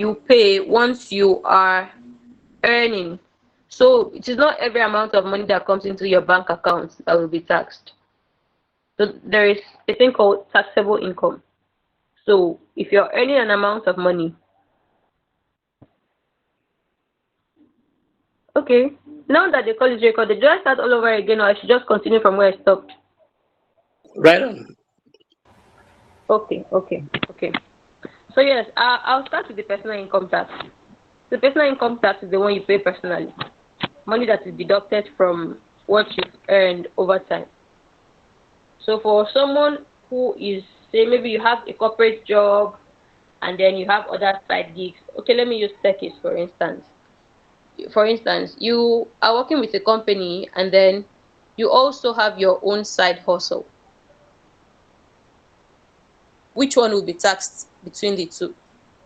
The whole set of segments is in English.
you pay once you are earning. So it is not every amount of money that comes into your bank account that will be taxed. So there is a thing called taxable income. So if you're earning an amount of money, okay. Now that the call is recorded, do I start all over again, or I should just continue from where I stopped? Right on. Okay. So yes, I'll start with the personal income tax. The personal income tax is the one you pay personally, money that is deducted from what you've earned over time. So for someone who is, say, maybe you have a corporate job and then you have other side gigs. Okay, let me use Tekis for instance. For instance, you are working with a company and then you also have your own side hustle. Which one will be taxed between the two?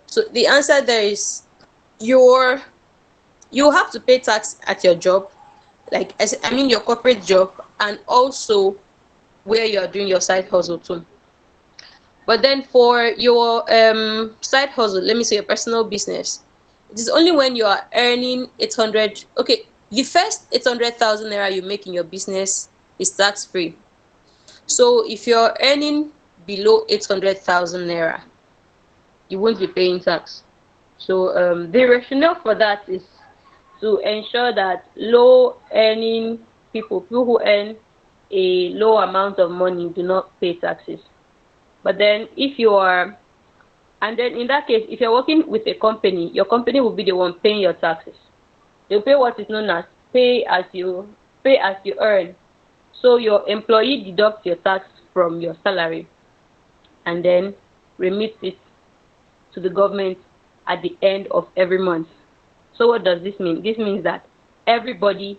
So the answer there is your you have to pay tax at your job, like I mean your corporate job, and also where you are doing your side hustle too. But then for your side hustle, let me say your personal business, it is only when you are earning 800. Okay, the first 800,000 naira you make in your business is tax free. So if you're earning below 800,000 naira, you won't be paying tax. So the rationale for that is to ensure that low earning people who earn a low amount of money do not pay taxes. But then if you are, and then in that case, if you're working with a company, your company will be the one paying your taxes. They'll pay what is known as pay as you earn. So your employee deducts your tax from your salary and then remits it to the government at the end of every month. So what does this mean? This means that everybody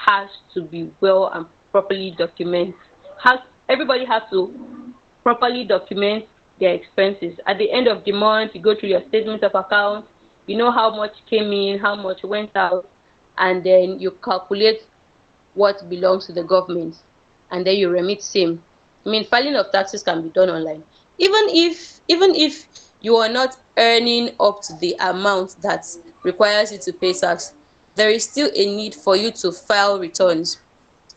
has to be well and properly document has everybody has to properly document their expenses. At the end of the month, you go through your statement of account, you know how much came in, how much went out, and then you calculate what belongs to the government, and then you remit same. I mean, filing of taxes can be done online. Even if you are not earning up to the amount that requires you to pay tax, there is still a need for you to file returns.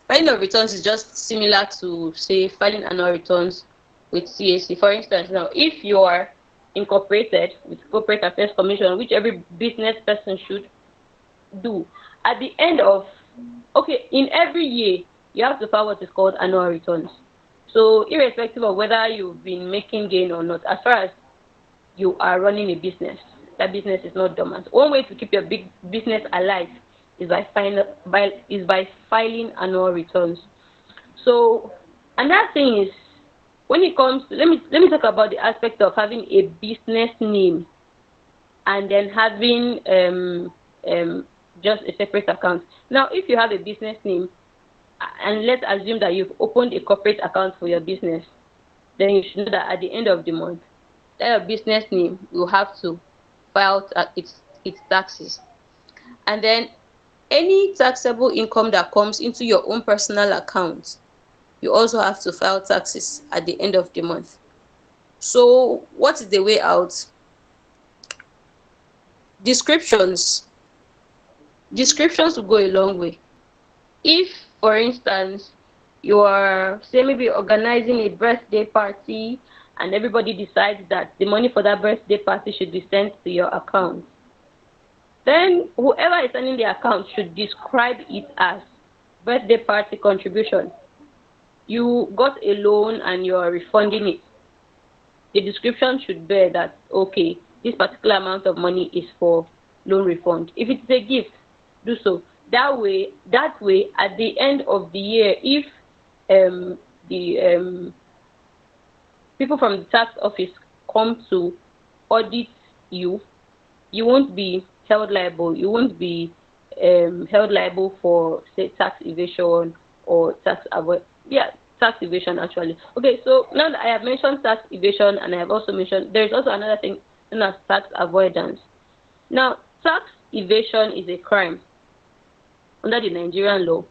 Filing of returns is just similar to, say, filing annual returns with CAC. For instance, now if you are incorporated with Corporate Affairs Commission, which every business person should do, at the end of, okay, in every year you have to file what is called annual returns. So irrespective of whether you've been making gain or not, as far as you are running a business, that business is not dormant. One way to keep your big business alive is by filing annual returns. So another thing is, when it comes to, let me talk about the aspect of having a business name and then having just a separate account. Now, if you have a business name, and let's assume that you've opened a corporate account for your business, then you should know that at the end of the month, that your business name will have to file its taxes. And then any taxable income that comes into your own personal account, you also have to file taxes at the end of the month. So what is the way out? Descriptions. Descriptions will go a long way. If, for instance, you are, say, maybe organizing a birthday party and everybody decides that the money for that birthday party should be sent to your account, then whoever is sending the account should describe it as birthday party contribution. You got a loan and you are refunding it. The description should bear that, okay, this particular amount of money is for loan refund. If it's a gift, do so. That way, at the end of the year, if the people from the tax office come to audit you, you won't be held liable. You won't be held liable for, say, tax evasion or tax evasion actually. Okay, so now that I have mentioned tax evasion and I have also mentioned, there is also another thing known as tax avoidance. Now, tax evasion is a crime under the Nigerian law,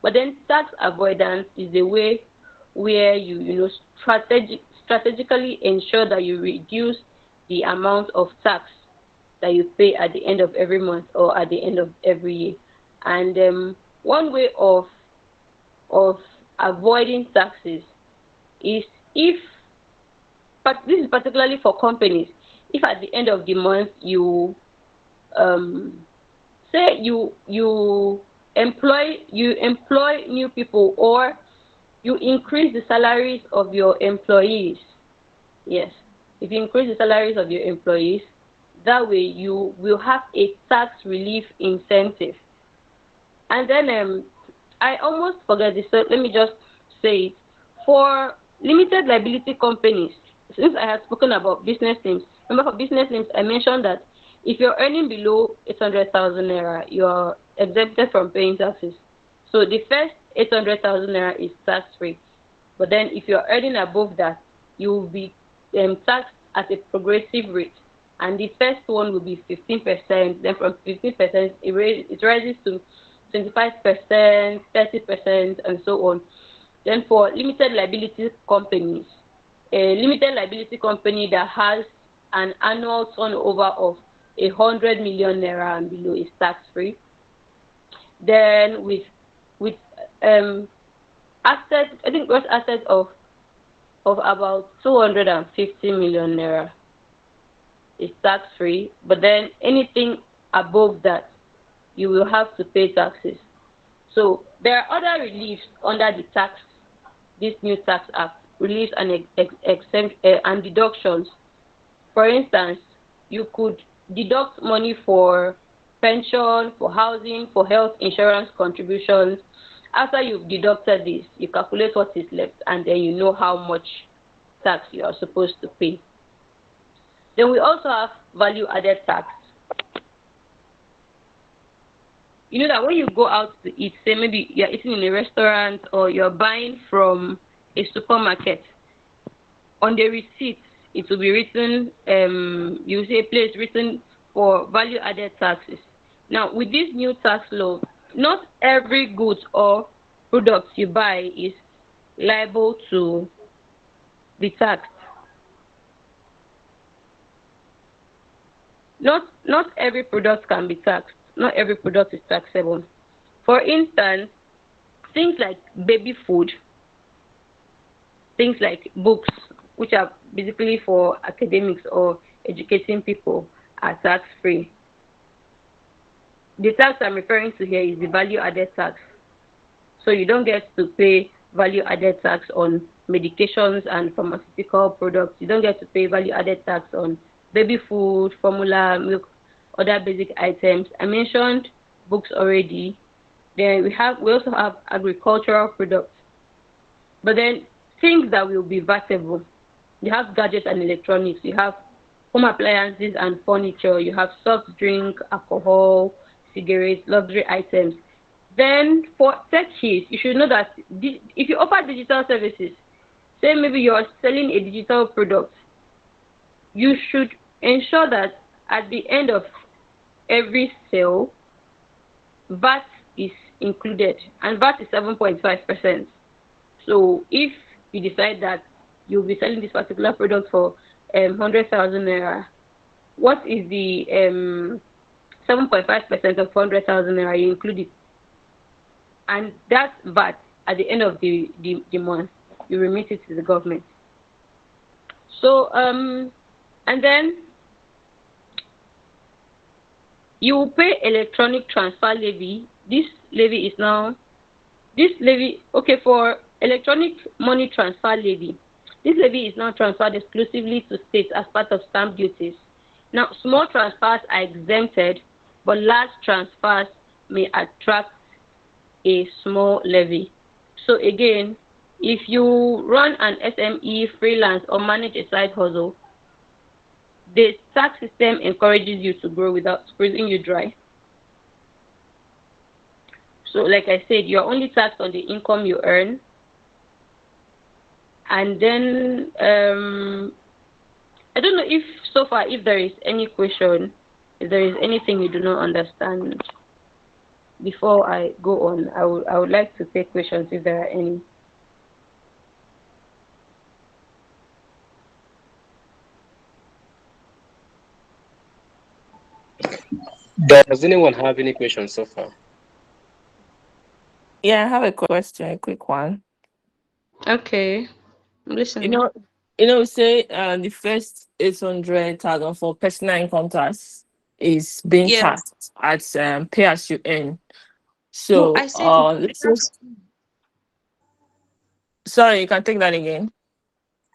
but then tax avoidance is a way where you strategically ensure that you reduce the amount of tax that you pay at the end of every month or at the end of every year. And one way of avoiding taxes is, if, but this is particularly for companies, if at the end of the month you say you employ new people, or you increase the salaries of your employees. Yes, if you increase the salaries of your employees, that way you will have a tax relief incentive. And then I almost forget this, so let me just say it. For limited liability companies, since I have spoken about business names, remember for business names, I mentioned that if you're earning below 800,000 naira, you're exempted from paying taxes. So the first 800,000 naira is tax free. But then if you're earning above that, you will be taxed at a progressive rate. And the first one will be 15%. Then from 15%, it rises to 25%, 30%, and so on. Then for limited liability companies, a limited liability company that has an annual turnover of 100 million naira and below is tax free. Then with assets, I think gross assets of about 250 million naira is tax free. But then anything above that, you will have to pay taxes. So there are other reliefs under this new tax act, reliefs and and deductions. For instance, you could deduct money for pension, for housing, for health insurance contributions. After you've deducted this, you calculate what is left, and then you know how much tax you are supposed to pay. Then we also have value added tax. You know that when you go out to eat, say maybe you're eating in a restaurant or you're buying from a supermarket, on the receipt it will be written, you see a place written for value added taxes. Now with this new tax law, not every goods or products you buy is liable to be taxed. Not every product can be taxed. Not every product is taxable. For instance, things like baby food, things like books, which are basically for academics or educating people, are tax free. The tax I'm referring to here is the value added tax. So you don't get to pay value added tax on medications and pharmaceutical products. You don't get to pay value added tax on baby food, formula, milk, other basic items. I mentioned books already. Then we also have agricultural products. But then things that will be vatable, you have gadgets and electronics, you have home appliances and furniture, you have soft drink, alcohol, cigarettes, luxury items. Then for techies, you should know that if you offer digital services, say maybe you're selling a digital product, you should ensure that at the end of every sale, VAT is included, and VAT is 7.5%. So if you decide that you'll be selling this particular product for 100,000 naira, what is the 7.5% of 100,000 naira? You include it, and that VAT at the end of the month, you remit it to the government. So and then you will pay electronic transfer levy. This levy, for electronic money transfer levy, this levy is now transferred exclusively to states as part of stamp duties. Now, small transfers are exempted, but large transfers may attract a small levy. So again, if you run an SME, freelance, or manage a side hustle, the tax system encourages you to grow without squeezing you dry. So like I said, you're only taxed on the income you earn. And then I don't know if so far, if there is any question, if there is anything you do not understand. Before I go on, I would like to take questions if there are any. Does anyone have any questions so far? Yeah, I have a question, a quick one. Okay, I'm You listening. know, say the first 800,000 for personal income tax is being Yeah. taxed at pay as you earn. No, So I said the let's first. just, sorry, you can take that again.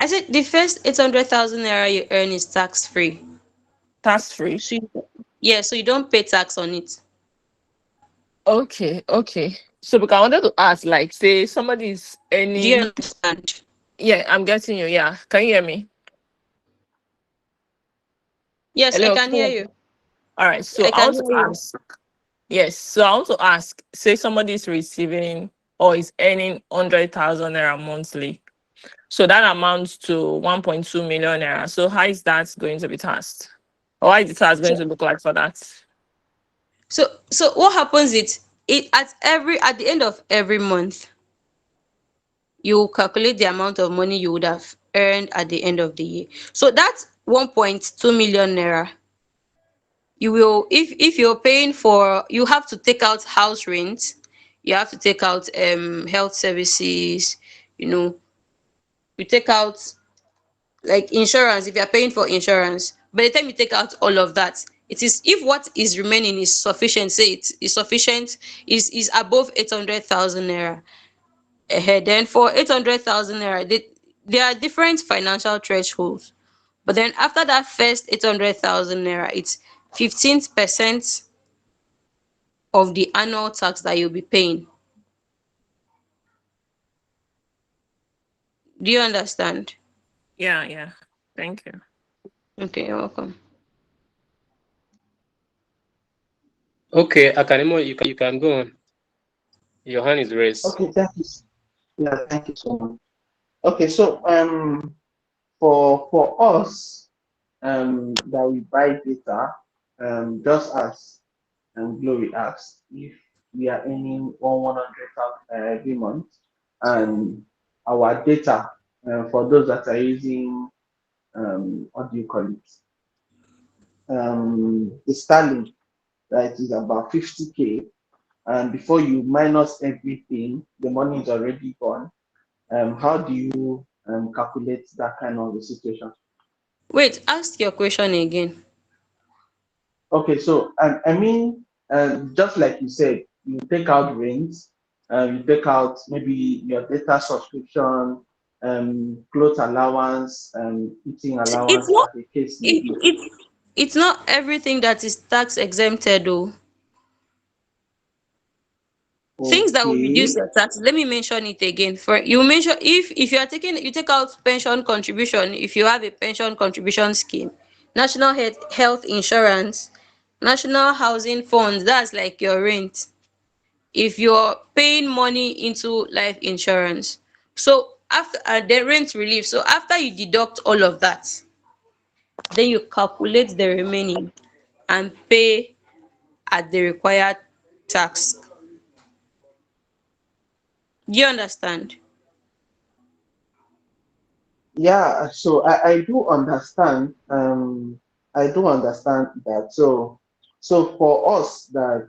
I said the first 800,000 naira you earn is tax free. Tax free. So yeah, so you don't pay tax on it. Okay, okay. So because I wanted to ask, like, say somebody is Do you earning, understand? yeah, I'm getting you. Yeah, can you hear me? Yes, I Hello. can hear you. All right. So I I can want to hear you. ask. Yes. So I want to ask. Say somebody is receiving or is earning 100,000 naira monthly. So that amounts to 1.2 million naira. So how is that going to be taxed? Or how is the tax going So to look like for that? so what happens is it at the end of every month you calculate the amount of money you would have earned at the end of the year. So that's 1.2 million naira. You will, if you're paying for, you have to take out house rent, you have to take out health services, you know, you take out like insurance if you're paying for insurance. By the time you take out all of that, it is, if what is remaining is sufficient, say it is sufficient, is above 800,000 naira, then for 800,000 naira, there are different financial thresholds. But then after that first 800,000 naira, it's 15% of the annual tax that you'll be paying. Do you understand? Yeah, yeah. Thank you. Okay, you're welcome. Okay, Akanimo, you can go on. Your hand is raised. Okay, thank you. Yeah, thank you so much. Okay, so for us that we buy data, just as Glory asked, if we are earning 100,000 every month, and our data for those that are using what do you call it, the Starlink, that is about 50K, and before you minus everything, the money is already gone. How do you calculate that kind of a situation? Wait, ask your question again. Okay, so I mean, just like you said, you take out rent, you take out maybe your data subscription, clothes allowance, eating It's allowance, not as the case may it, be. it's not everything that is tax exempted though. Things that will reduce Okay, your tax, let me mention it again. For you mention, if you are taking, you take out pension contribution, if you have a pension contribution scheme, national health insurance, national housing fund, that's like your rent. If you're paying money into life insurance, so after the rent relief, so after you deduct all of that, then you calculate the remaining and pay at the required tax. Do you understand? yeah, so I do understand. I do understand that. So for us that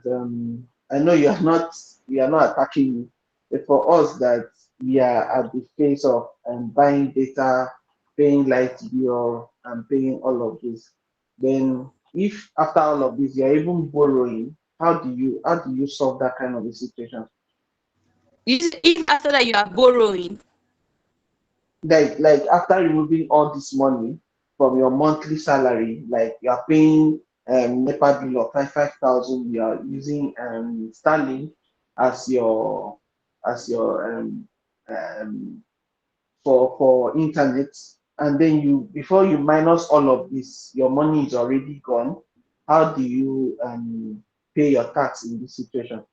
I know you are not attacking me, but for us that we are at the phase of buying data, paying light bill, and paying all of this, then if after all of this you are even borrowing, how do you solve that kind of a situation? If after that you are borrowing, Like after removing all this money from your monthly salary, like you are paying NEPA bill of 5,000, you are using Starlink as your um for internet, and then you before you minus all of this, your money is already gone. How do you pay your tax in this situation?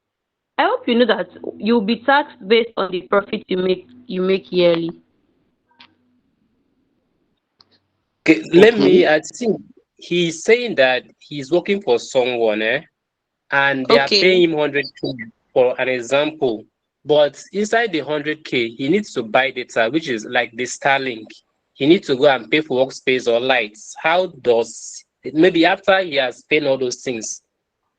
I hope you know that you'll be taxed based on the profit you make yearly. Okay, let me. Okay. I think he's saying that he's working for someone, and they are Okay. paying him 100K for an example. But inside the 100K, he needs to buy data, which is like the Starlink. He needs to go and pay for workspace or lights. How does maybe after he has paid all those things?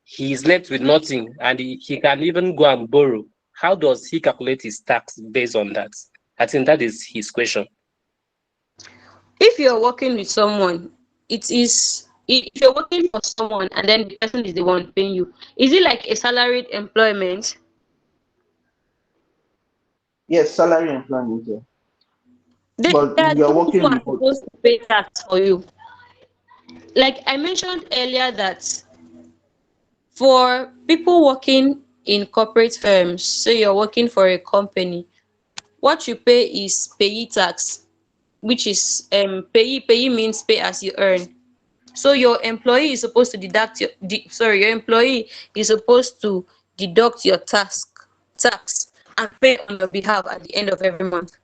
he is left with nothing, and he can even go and borrow. How does he calculate his tax based on that? I think that is his question. If you're working with someone, if you're working for someone and then the person is the one paying you, is it like a salaried employment? Yes, salary employment, yeah. But There are we are those who working are remote. supposed to pay tax for you. Like I mentioned earlier that for people working in corporate firms, so you're working for a company, what you pay is payee tax, which is payee means pay as you earn. So your employee is supposed to your employee is supposed to deduct your tax and pay on your behalf at the end of every month.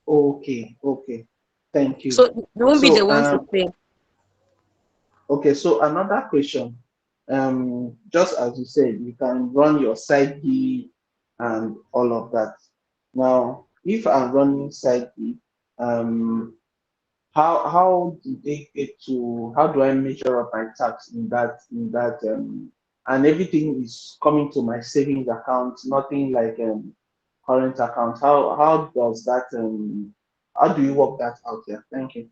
Okay, okay. Thank you. So you won't be the So one to pay. okay, so another question. Just as you said, you can run your side gig and all of that. Now, if I'm running side gig, um, how do they get to? How do I measure up my tax in that and everything is coming to my savings account, nothing like current account. How does that how do you work that out there? Thank you.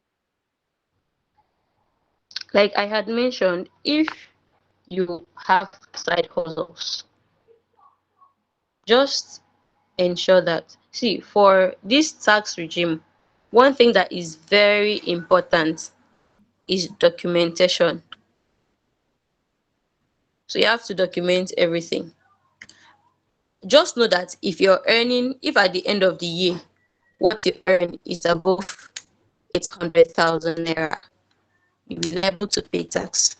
Like I had mentioned, if you have side hustles, just ensure that, see, for this tax regime, one thing that is very important is documentation. So you have to document everything. Just know that if at the end of the year what you earn is above 800,000 naira, you'll be liable to pay tax.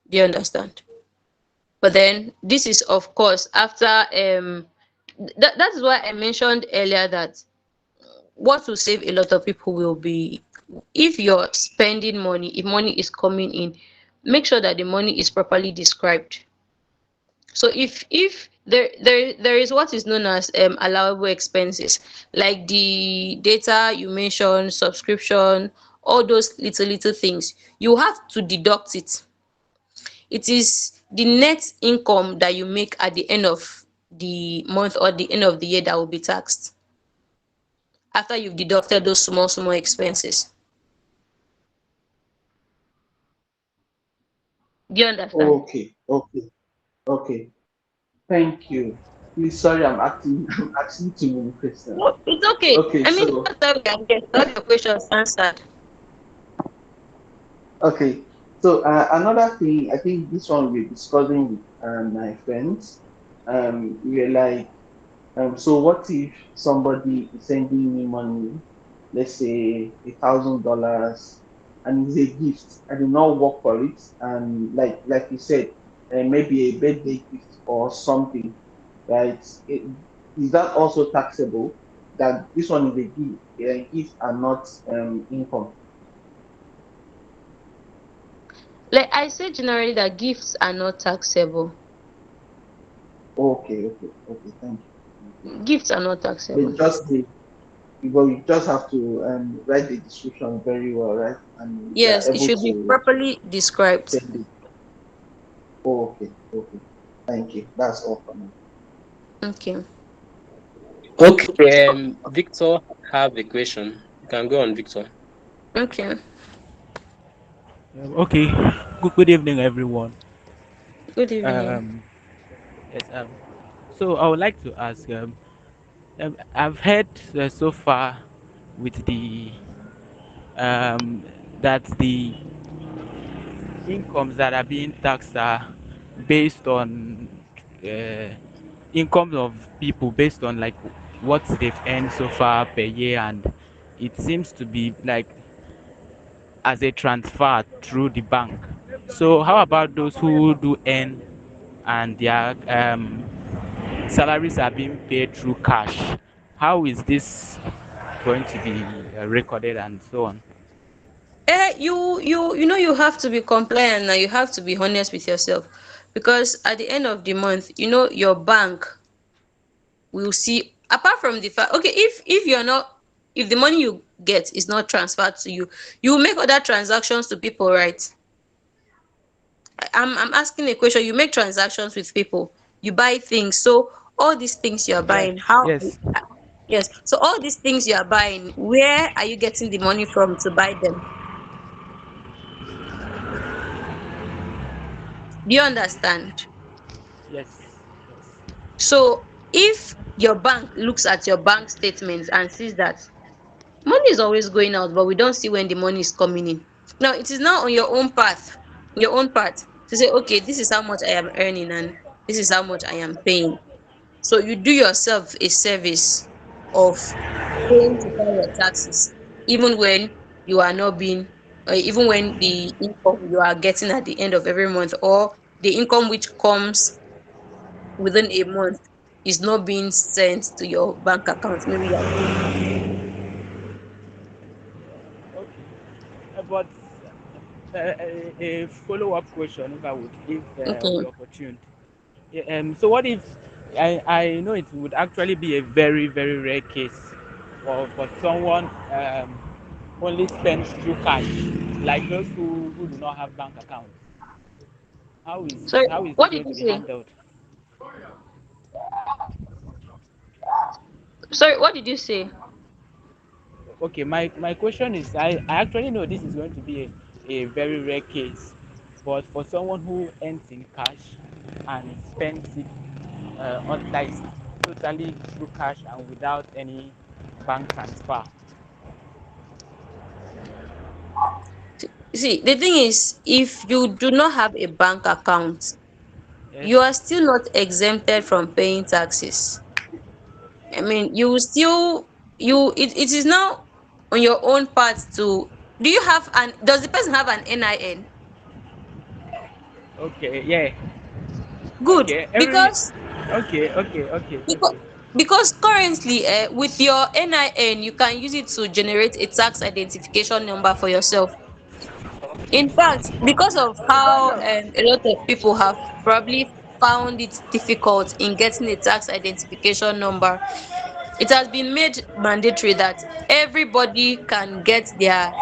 Do you understand? But then this is of course after that is why I mentioned earlier that what will save a lot of people will be, if you're spending money, if money is coming in, make sure that the money is properly described. So if there is what is known as allowable expenses, like the data you mentioned, subscription, all those little things, you have to deduct it. It is the net income that you make at the end of the month or the end of the year that will be taxed after you've deducted those small expenses. Do you understand? Okay, okay, okay. Thank you. Please, sorry, I'm asking I'm asking too many questions. No, it's okay. Okay, I mean, so that's how we can get all your questions answered. okay, so another thing, I think this one we're discussing with my friends. We're like, so what if somebody is sending me money, let's say $1,000, and it's a gift. I did not work for it, and like you said, maybe a birthday gift or something, right? Is that also taxable? That this one is a gift and not income. Like I say generally that gifts are not taxable. Okay, okay, okay. Thank you. Thank you. Gifts are not But taxable. just the but you just have to write the description very well, right? And you are Yes, it able should be to properly described. send it. Oh, okay, okay. Thank you. That's all for now. Okay. Okay, Victor have a question. You can go on, Victor. Okay. Okay. Good evening, everyone. Good evening. Um, yes. So I would like to ask. I've heard so far with the um that the incomes that are being taxed are based on uh, incomes of people based on like what they've earned so far per year, and it seems to be like as a transfer through the bank. So how about those who do earn and their salaries are being paid through cash? How is this going to be recorded and so on? You have to be compliant and you have to be honest with yourself, because at the end of the month, your bank will see, apart from the fact, okay, if you're not if the money you get is not transferred to you, you will make other transactions to people, right? I'm asking a question. You make transactions with people, you buy things. So all these things you are Yes, buying, how yes, yes. So all these things you are buying, where are you getting the money from to buy them? Do you understand? yes, yes. So if your bank looks at your bank statements and sees that money is always going out, but we don't see when the money is coming in. Now it is now on your own part to say, okay, this is how much I am earning and this is how much I am paying. So you do yourself a service of paying to pay your taxes, even when you are not being, or even when the income you are getting at the end of every month, or the income which comes within a month is not being sent to your bank account. Maybe you are paying. Okay. But a follow-up question, if I would, if I will be Okay. opportune. Yeah, so what if I know it would actually be a very, very rare case for someone only spends through cash, like those who do not have bank accounts. So How is it what did going you to be say? handled? Sorry, what did you say? Okay, my question is, I actually know this is going to be a very rare case, but for someone who earns in cash and spends it like totally through cash and without any bank transfer. See, the thing is, if you do not have a bank account, Yes. you are still not exempted from paying taxes. I mean, you will still, it is now on your own part to, do you have an, does the person have an NIN? Okay. Yeah. Good, Okay. Every. because Okay. Okay. Okay. because Okay. because currently, with your NIN, you can use it to generate a tax identification number for yourself. In fact, because of how a lot of people have probably found it difficult in getting a tax identification number, it has been made mandatory that everybody can get their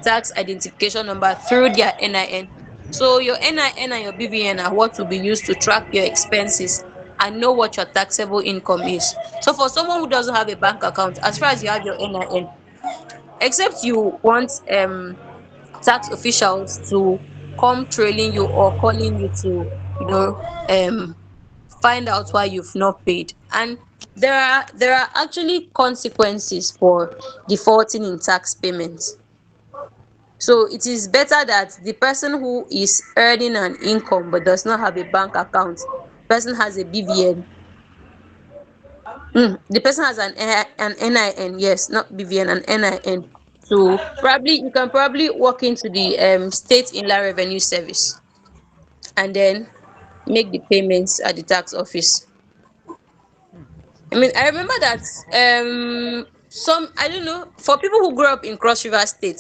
tax identification number through their NIN. So your NIN and your BVN are what will be used to track your expenses and know what your taxable income is. So for someone who doesn't have a bank account, as far as you have your NIN, except you want tax officials to come trailing you or calling you to, you know, find out why you've not paid. And there are actually consequences for defaulting in tax payments. So it is better that the person who is earning an income but does not have a bank account, person has a BVN. The person has an NIN, yes, not BVN, an NIN. So probably you can probably walk into the state inland revenue service and then make the payments at the tax office. I mean, I remember that some, I don't know, for people who grew up in Cross River State,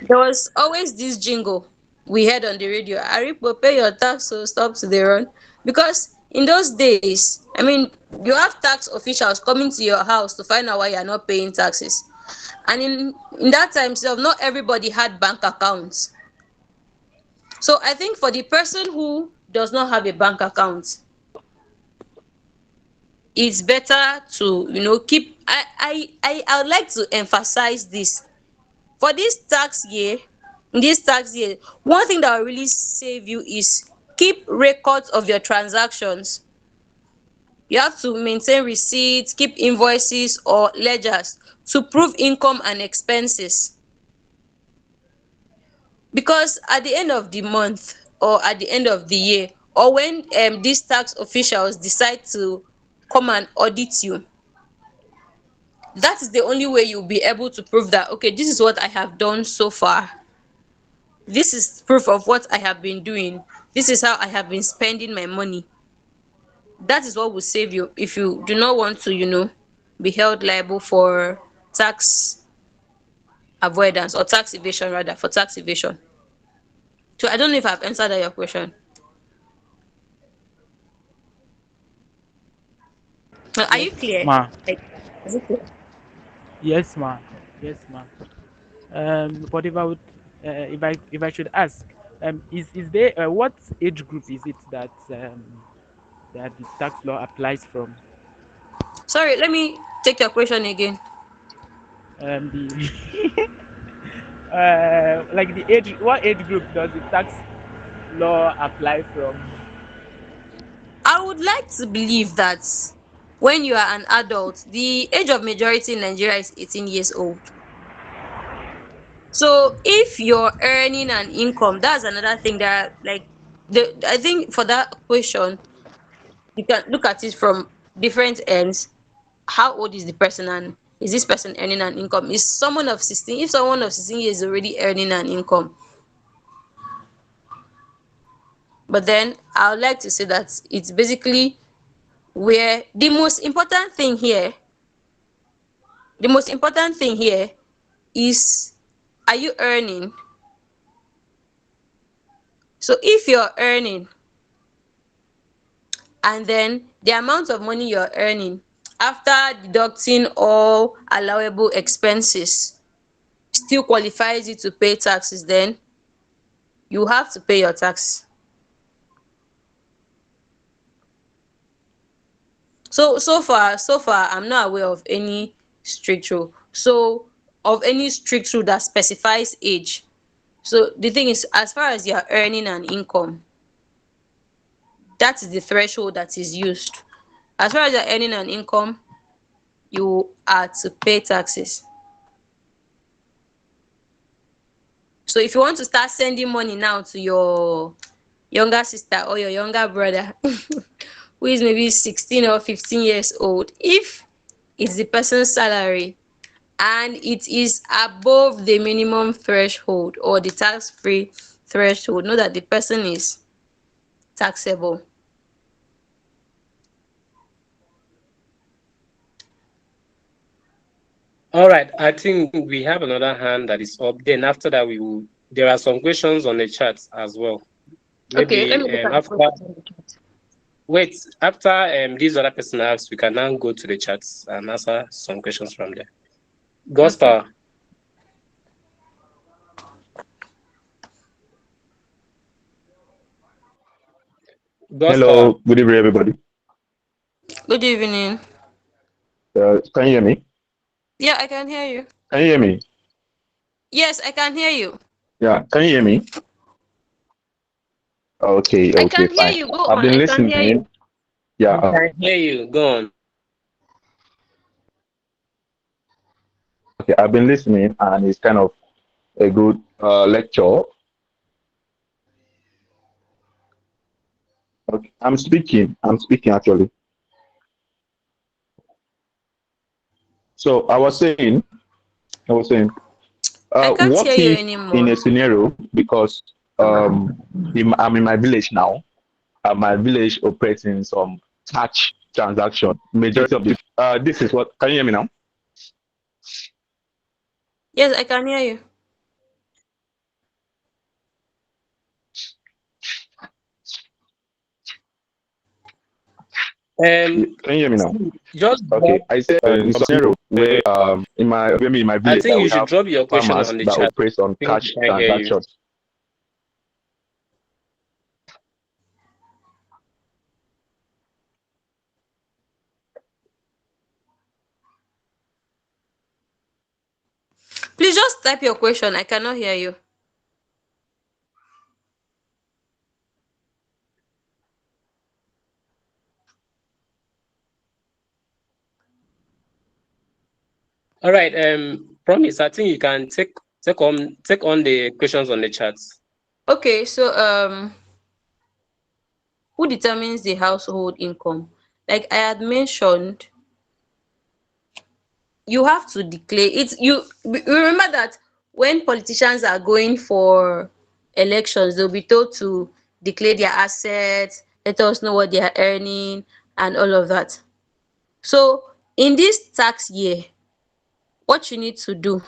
there was always this jingle we heard on the radio: Aripo, pay your tax, so stop to the run. Because in those days, I mean, you have tax officials coming to your house to find out why you are not paying taxes. And in that time sef, not everybody had bank accounts. So I think for the person who does not have a bank account, it's better to, keep, I would like to emphasize this. For this tax year, one thing that will really save you is keep records of your transactions. You have to maintain receipts, keep invoices or ledgers to prove income and expenses. Because at the end of the month, or at the end of the year, or when these tax officials decide to come and audit you, that is the only way you'll be able to prove that, okay, this is what I have done so far. This is proof of what I have been doing. This is how I have been spending my money. That is what will save you if you do not want to, be held liable for tax avoidance, or tax evasion, rather, for tax evasion. So I don't know if I've answered that your question. Are Yes, you clear? ma. Like, is it clear? Yes, ma'am. Yes, ma'am. But if I should ask, is there what age group is it that the tax law applies from? Sorry, let me take your question again. The like the age, what age group does the tax law apply from? I would like to believe that when you are an adult, the age of majority in Nigeria is 18 years old. So if you're earning an income, that's another thing that like I think for that question, you can look at it from different ends. How old is the person and is this person earning an income? Is someone of 16, if someone of 16 years is already earning an income, but then I would like to say that it's basically where the most important thing here is, are you earning? So if you're earning and then the amount of money you're earning after deducting all allowable expenses still qualifies you to pay taxes, then you have to pay your tax. So far I'm not aware of any strict rule, that specifies age. So the thing is, as far as you're earning an income, that is the threshold that is used. As far as you're earning an income, you are to pay taxes. So if you want to start sending money now to your younger sister or your younger brother who is maybe 16 or 15 years old, if it's the person's salary and it is above the minimum threshold or the tax free threshold, know that the person is taxable. All right, I think we have another hand that is up. Then after that, we will. There are some questions on the chat as well. Okay, let Maybe me look at the after. questions in the chat. Wait, after this other person asks, we can now go to the chats and answer some questions from there. Okay. Gospel, Gospel. Hello, good evening, everybody. Good evening. Can you hear me? Yeah, I can hear you. Can you hear me? Yes, I can hear you. Yeah, can you hear me? Okay, I okay, can hear fine. you. Go I've on. been I can hear listening. you. Yeah, We can hear you. Go on. okay, I've been listening, and it's kind of a good lecture. Okay, I'm speaking. I'm speaking actually. So I can't hear what you if in anymore. a scenario, because I'm in my village now, my village operates in some cash transaction. Majority of this is what. Can you hear me now? Yes, I can hear you. Um, Can you hear me now? just Okay, drop. I said in some scenario where in my I village think that you we should have drop your question farmers on the that chat. operate on I think we cash can hear you. transactions. Please just type your question. I cannot hear you. All right. Promise. I think you can take on the questions on the chat. Okay, so who determines the household income? Like I had mentioned, you have to declare it. You remember that when politicians are going for elections, they'll be told to declare their assets, let us know what they are earning, and all of that. So in this tax year, what you need to do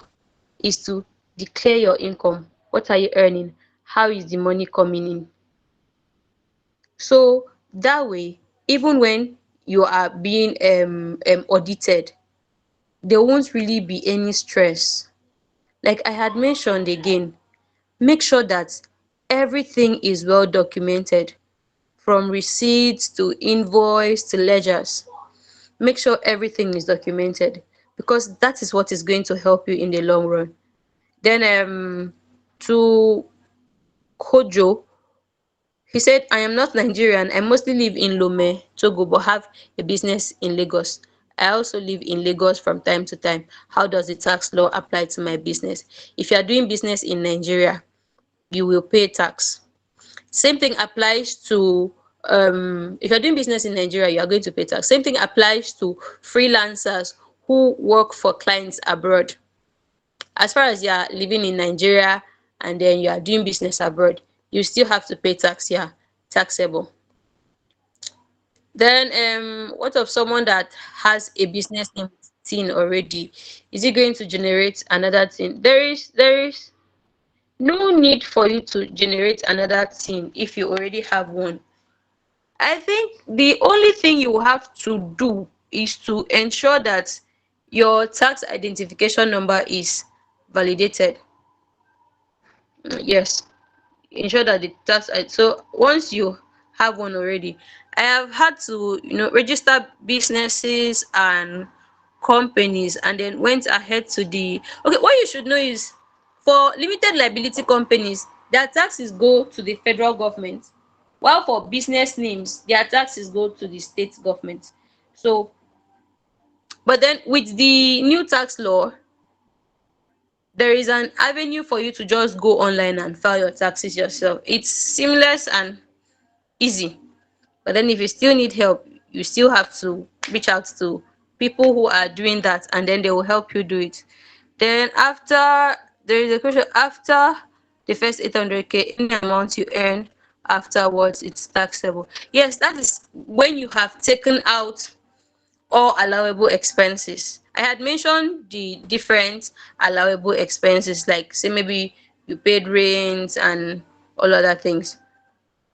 is to declare your income. What are you earning? How is the money coming in? So that way, even when you are being audited, there won't really be any stress. Like I had mentioned again, make sure that everything is well documented, from receipts to invoice to ledgers. Make sure everything is documented, because that is what is going to help you in the long run. Then to Kojo, he said, I am not Nigerian. I mostly live in Lome, Togo, but have a business in Lagos. I also live in Lagos from time to time. How does the tax law apply to my business? If you are doing business in Nigeria, you will pay tax. Same thing applies to if you're doing business in Nigeria, you are going to pay tax. Same thing applies to freelancers who work for clients abroad. As far as you are living in Nigeria and then you are doing business abroad, you still have to pay tax here, taxable. Then what of someone that has a business name thing already? Is it going to generate another thing? There is no need for you to generate another thing if you already have one. I think the only thing you have to do is to ensure that your tax identification number is validated. Yes, ensure that the tax so once you have one already, I have had to register businesses and companies, and then went ahead to the okay. What you should know is, for limited liability companies, their taxes go to the federal government, while for business names their taxes go to the state government. So but then with the new tax law, there is an avenue for you to just go online and file your taxes yourself. It's seamless and easy. But then if you still need help, you still have to reach out to people who are doing that, and then they will help you do it. Then after, there is a question, after the first 800K, any amount you earn afterwards, it's taxable. Yes, that is when you have taken out all allowable expenses. I had mentioned the different allowable expenses, like say maybe you paid rent and all other things.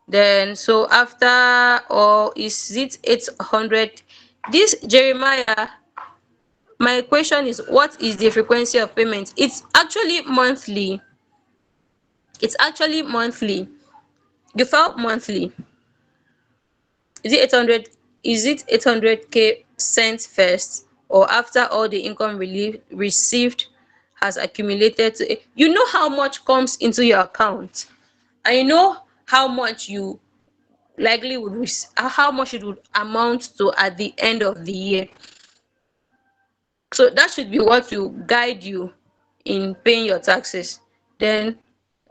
Then so after, or is it 800? This Jeremiah, my question is, what is the frequency of payment? It's actually monthly. It's actually monthly. You file monthly. Is it 800? Is it 800K sent first, or after all the income relief received has accumulated to, you know how much comes into your account, and you know how much you likely would how much it would amount to at the end of the year. So that should be what will guide you in paying your taxes. Then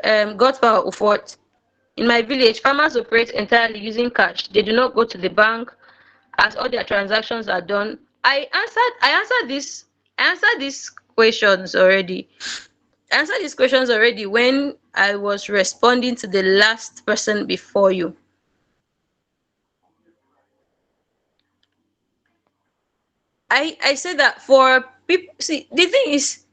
God power of what? In my village, farmers operate entirely using cash. They do not go to the bank, as all their transactions are done. I answered these questions already. I answered these questions already when I was responding to the last person before you. I said that for people, see, the thing is,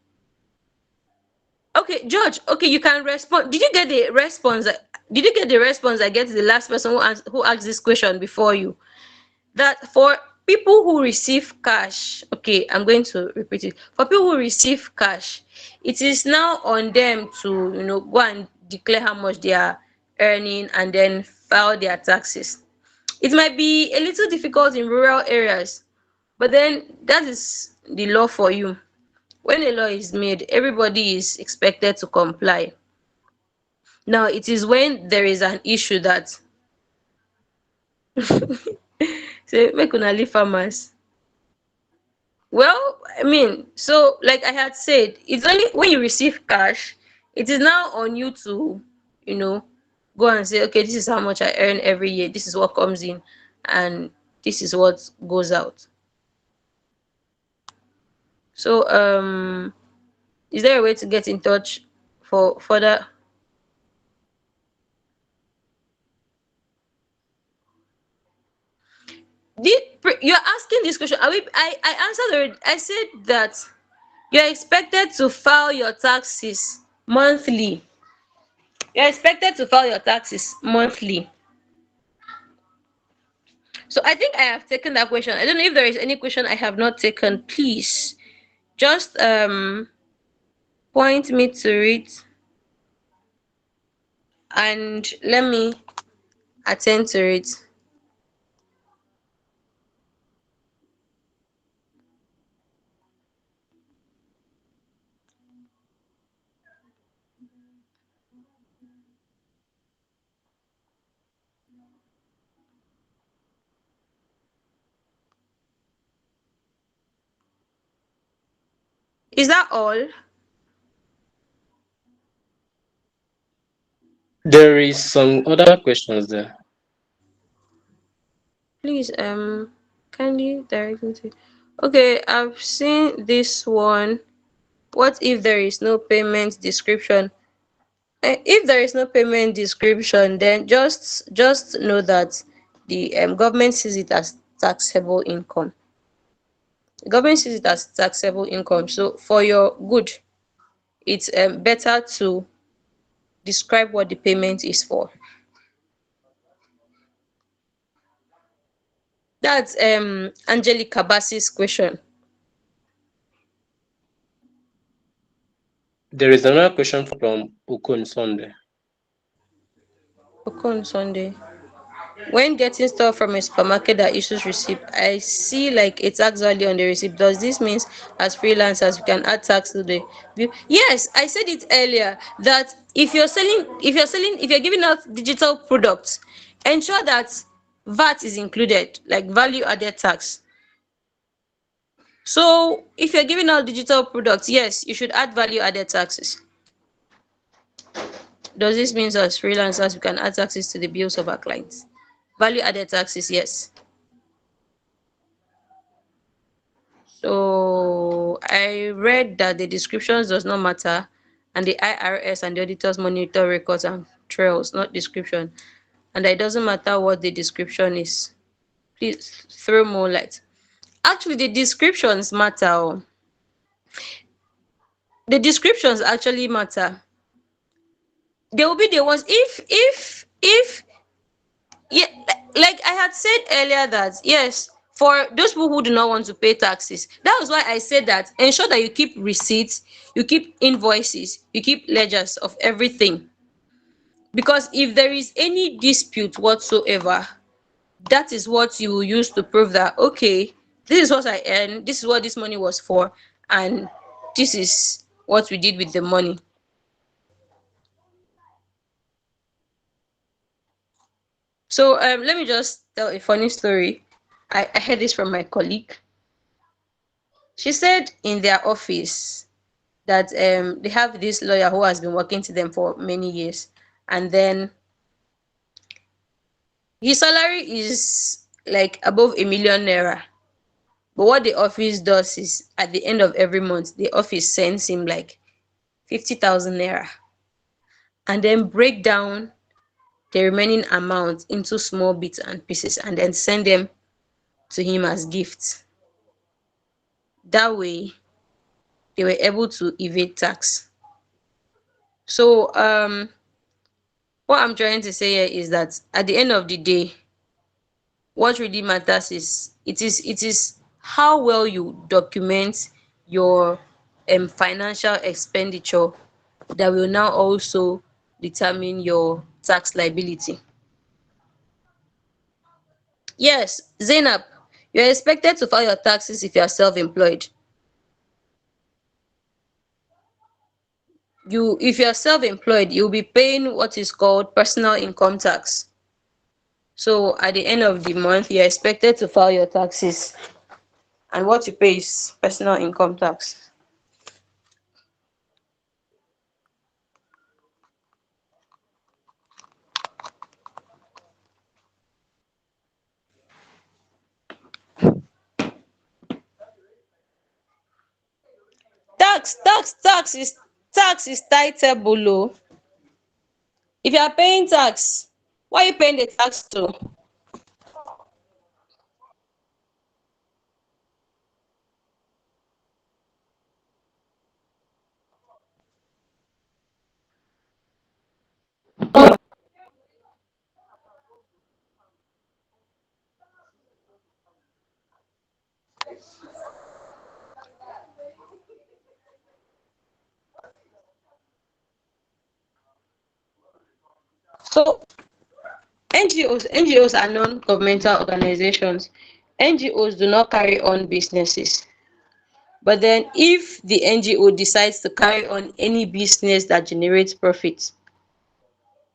okay, George, okay, you can respond. Did you get the response? Did you get the response I get to the last person who asked this question before you? That for people who receive cash, okay, I'm going to repeat it. For people who receive cash, it is now on them to go and declare how much they are earning and then file their taxes. It might be a little difficult in rural areas, but then that is the law for you. When a law is made, everybody is expected to comply. Now it is when there is an issue that say make una leave farmers. Well, I mean, so like I had said, it's only when you receive cash, it is now on you to, you know, go and say, okay, this is how much I earn every year, this is what comes in, and this is what goes out. So, is there a way to get in touch for further? You're asking this question. I answered already. I said that you're expected to file your taxes monthly. You're expected to file your taxes monthly. So I think I have taken that question. I don't know if there is any question I have not taken. Please, Just point me to it and let me attend to it. Is that all? There is some other questions there. Please, can you direct me to? Okay, I've seen this one. What if there is no payment description? If there is no payment description, then just know that the government sees it as taxable income. The government sees it as taxable income. So for your good, it's better to describe what the payment is for. That's Angelica Bassi's question. There is another question from Okon Sunday. Okay, on Sunday. When getting stuff from a supermarket that issues receipt, I see like a tax value on the receipt. Does this mean as freelancers we can add tax to the bill? Yes, I said it earlier that if you're giving out digital products, ensure that VAT is included, like value added tax. So if you're giving out digital products, yes, you should add value added taxes. Does this mean as freelancers we can add taxes to the bills of our clients? Value added taxes, yes. So I read that the descriptions does not matter and the IRS and the auditors monitor records and trails, not description. And it doesn't matter what the description is. Please throw more light. Actually, the descriptions matter. Oh. The descriptions actually matter. They will be the ones if yeah, like I had said earlier that yes, for those people who do not want to pay taxes, that was why I said that ensure that you keep receipts, you keep invoices, you keep ledgers of everything, because if there is any dispute whatsoever, that is what you will use to prove that okay, this is what I earned, this is what this money was for, and this is what we did with the money. So let me just tell a funny story. I heard this from my colleague. She said in their office that they have this lawyer who has been working to them for many years, and then his salary is like above a 1 million naira. But what the office does is at the end of every month, the office sends him like 50,000 naira and then break down the remaining amount into small bits and pieces and then send them to him as gifts. That way, they were able to evade tax. So what I'm trying to say here is that at the end of the day, what really matters is it is how well you document your financial expenditure that will now also determine your tax liability. Yes, Zainab, you're expected to file your taxes if you are self-employed. If you are self-employed, you'll be paying what is called personal income tax. So at the end of the month, you're expected to file your taxes, and what you pay is personal income tax. Tax is titable. Oh. If you are paying tax, why are you paying the tax to? So NGOs are non-governmental organizations. NGOs do not carry on businesses. But then if the NGO decides to carry on any business that generates profit,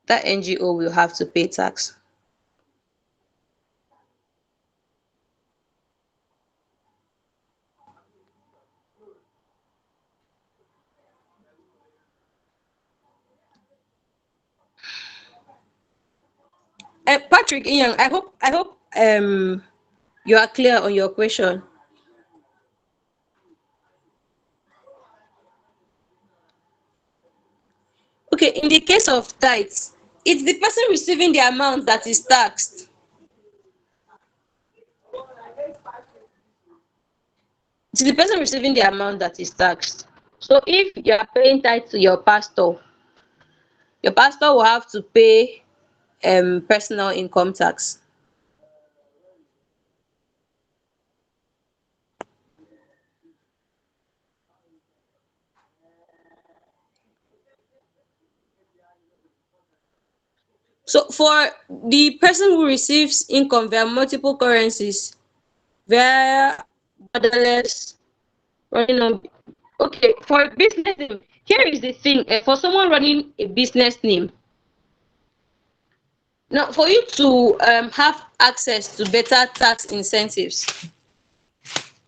that NGO will have to pay tax. Patrick Inyang, I hope you are clear on your question. Okay, in the case of tithes, it's the person receiving the amount that is taxed. It's the person receiving the amount that is taxed. So if you are paying tithe to your pastor will have to pay personal income tax. So for the person who receives income via multiple currencies, via borderless running on, okay, for business name, here is the thing, for someone running a business name, now for you to have access to better tax incentives,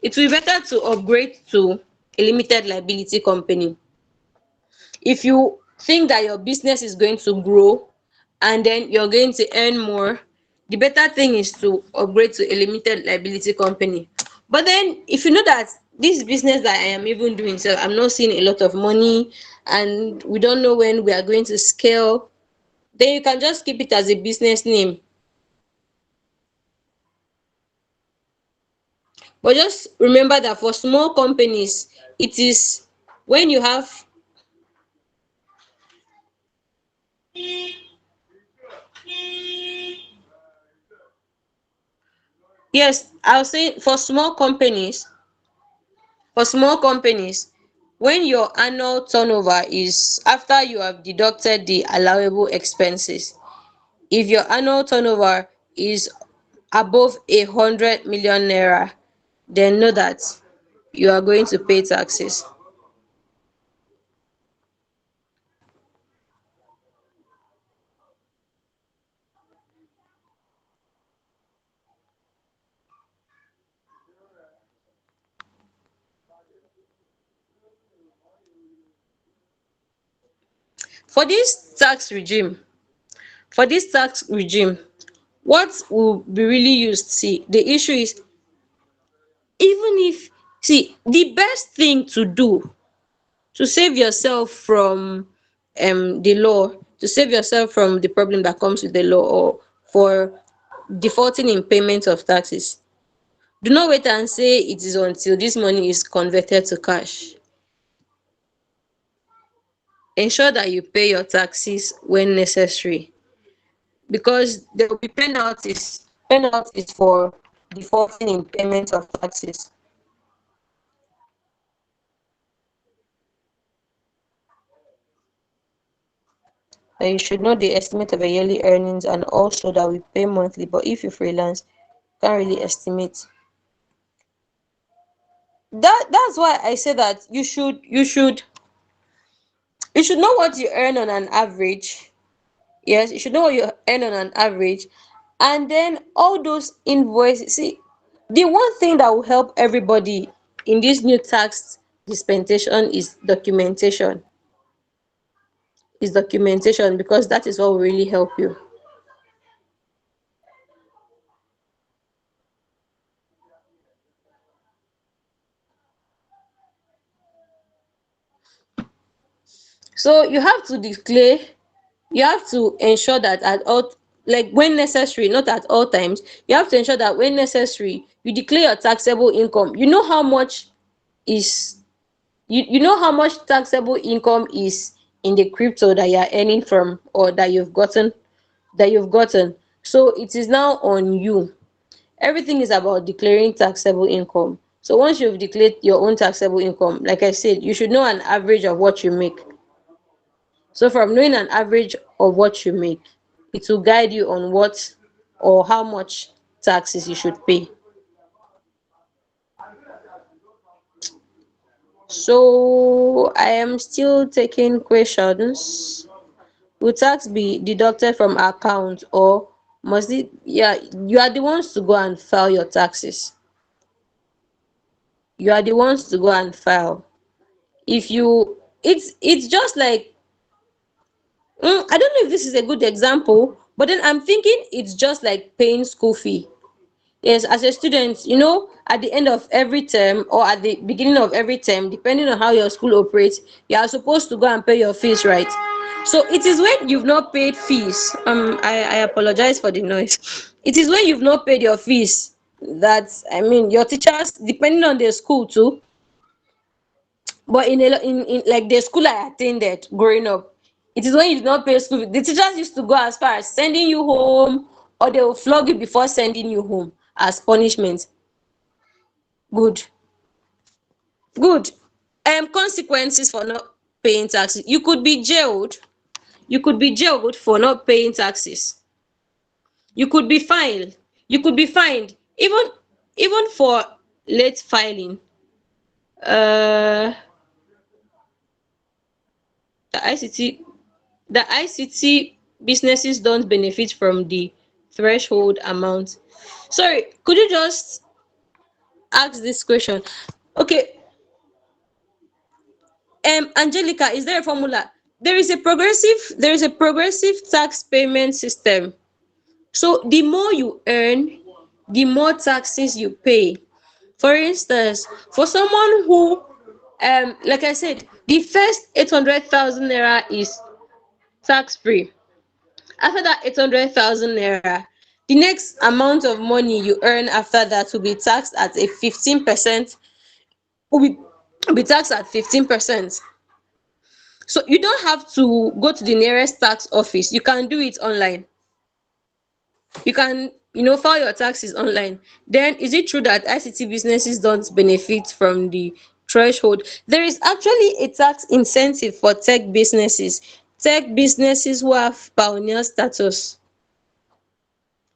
it will be better to upgrade to a limited liability company. If you think that your business is going to grow and then you're going to earn more, the better thing is to upgrade to a limited liability company. But then if you know that this business that I am even doing, so I'm not seeing a lot of money and we don't know when we are going to scale, then you can just keep it as a business name. But just remember that for small companies, it is when you have, yes, I'll say for small companies, when your annual turnover is, after you have deducted the allowable expenses, if your annual turnover is above 100 million naira, then know that you are going to pay taxes. For this tax regime, for this tax regime, what will be really used? See, the issue is, even if, see, the best thing to do to save yourself from the law, to save yourself from the problem that comes with the law, or for defaulting in payment of taxes, do not wait and say it is until this money is converted to cash. Ensure that you pay your taxes when necessary, because there will be penalties for defaulting in payment of taxes. And you should know the estimate of your yearly earnings, and also that we pay monthly, but if you freelance, you can't really estimate. That's why I say that you should know what you earn on an average. Yes, you should know what you earn on an average. And then all those invoices. See, the one thing that will help everybody in this new tax dispensation is documentation, because that is what will really help you. So you have to declare, you have to ensure that at all, like when necessary, not at all times, you have to ensure that when necessary, you declare your taxable income. You know how much is, you know how much taxable income is in the crypto that you are earning from, or that you've gotten. So it is now on you. Everything is about declaring taxable income. So once you've declared your own taxable income, like I said, you should know an average of what you make. So from knowing an average of what you make, It will guide you on what or how much taxes you should pay. So I am still taking questions. Will tax be deducted from account, or must it? Yeah, you are the ones to go and file your taxes. You are the ones to go and file. If you, it's just like, I don't know if this is a good example, but then I'm thinking it's just like paying school fee. Yes, as a student, at the end of every term or at the beginning of every term, depending on how your school operates, you are supposed to go and pay your fees, right? So it is when you've not paid fees. I apologize for the noise. It is when you've not paid your fees that, I mean, your teachers, depending on the school too, but in like the school I attended growing up, it is when you did not pay school fee. The teachers used to go as far as sending you home, or they will flog you before sending you home as punishment. Good, good. Consequences for not paying taxes. You could be jailed. You could be jailed for not paying taxes. You could be fined. You could be fined. Even for late filing. Uh, the ICT the ICT businesses don't benefit from the threshold amount. Sorry, could you just ask this question? Okay, Angelica, is there a formula? There is a progressive tax payment system. So the more you earn, the more taxes you pay. For instance, for someone who, like I said, the first 800,000 naira is tax free. After that 800,000 naira, the next amount of money you earn after that will be taxed at a 15%, will be taxed at 15%. So you don't have to go to the nearest tax office. You can do it online. You can, file your taxes online. Then is it true that ICT businesses don't benefit from the threshold? There is actually a tax incentive for tech businesses who have pioneer status.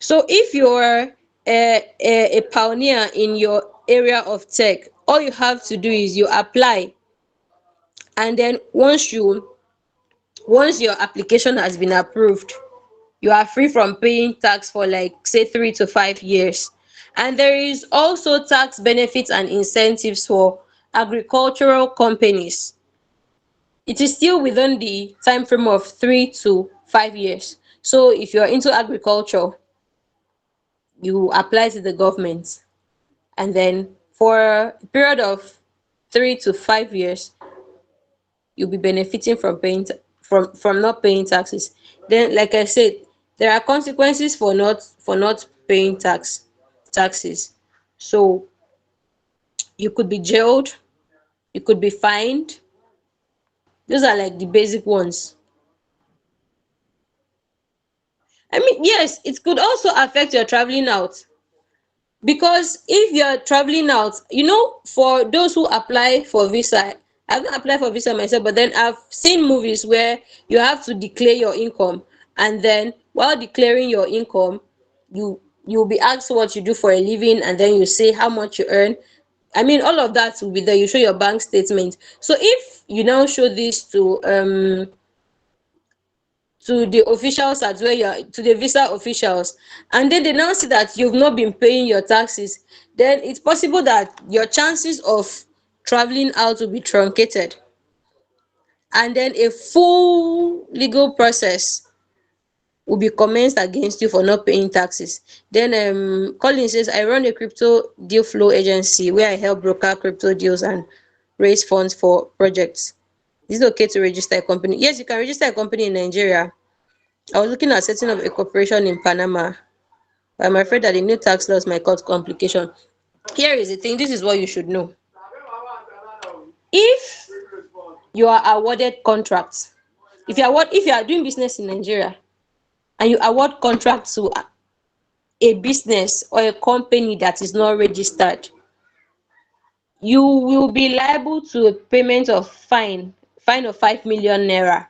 So if you're a pioneer in your area of tech, all you have to do is you apply, and then once your application has been approved, you are free from paying tax for, like, say, 3 to 5 years. And there is also tax benefits and incentives for agricultural companies. It is still within the time frame of 3 to 5 years. So if you're into agriculture, you apply to the government, and then for a period of 3 to 5 years, you'll be benefiting from from not paying taxes. Then, like I said, there are consequences for not paying taxes. So you could be jailed, you could be fined. Those are like the basic ones. I mean, yes, it could also affect your traveling out. Because if you're traveling out, for those who apply for visa, I've not applied for visa myself, but then I've seen movies where you have to declare your income, and then while declaring your income, you'll be asked what you do for a living, and then you say how much you earn. I mean, all of that will be there. You show your bank statement. So if you now show this to the officials at where you're to the visa officials, and then they now see that you've not been paying your taxes, then it's possible that your chances of traveling out will be truncated, and then a full legal process will be commenced against you for not paying taxes. Then Colin says, I run a crypto deal flow agency where I help broker crypto deals and raise funds for projects. Is it okay to register a company? Yes, you can register a company in Nigeria. I was looking at setting up a corporation in Panama, but I'm afraid that the new tax laws might cause complication. Here is the thing, this is what you should know. If you are awarded contracts, if you are doing business in Nigeria and you award contracts to a business or a company that is not registered, you will be liable to a payment of fine of 5 million naira.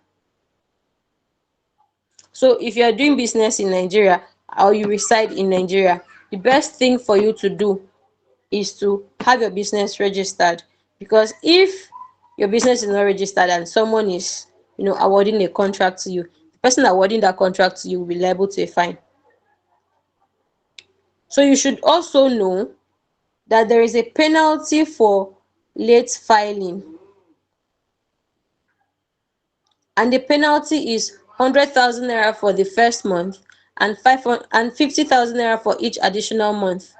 So if you are doing business in Nigeria or you reside in Nigeria, the best thing for you to do is to have your business registered, because if your business is not registered and someone is, awarding a contract to you, the person awarding that contract to you will be liable to a fine. So you should also know that there is a penalty for late filing, and the penalty is 100,000 naira for the first month and 50,000 naira for each additional month.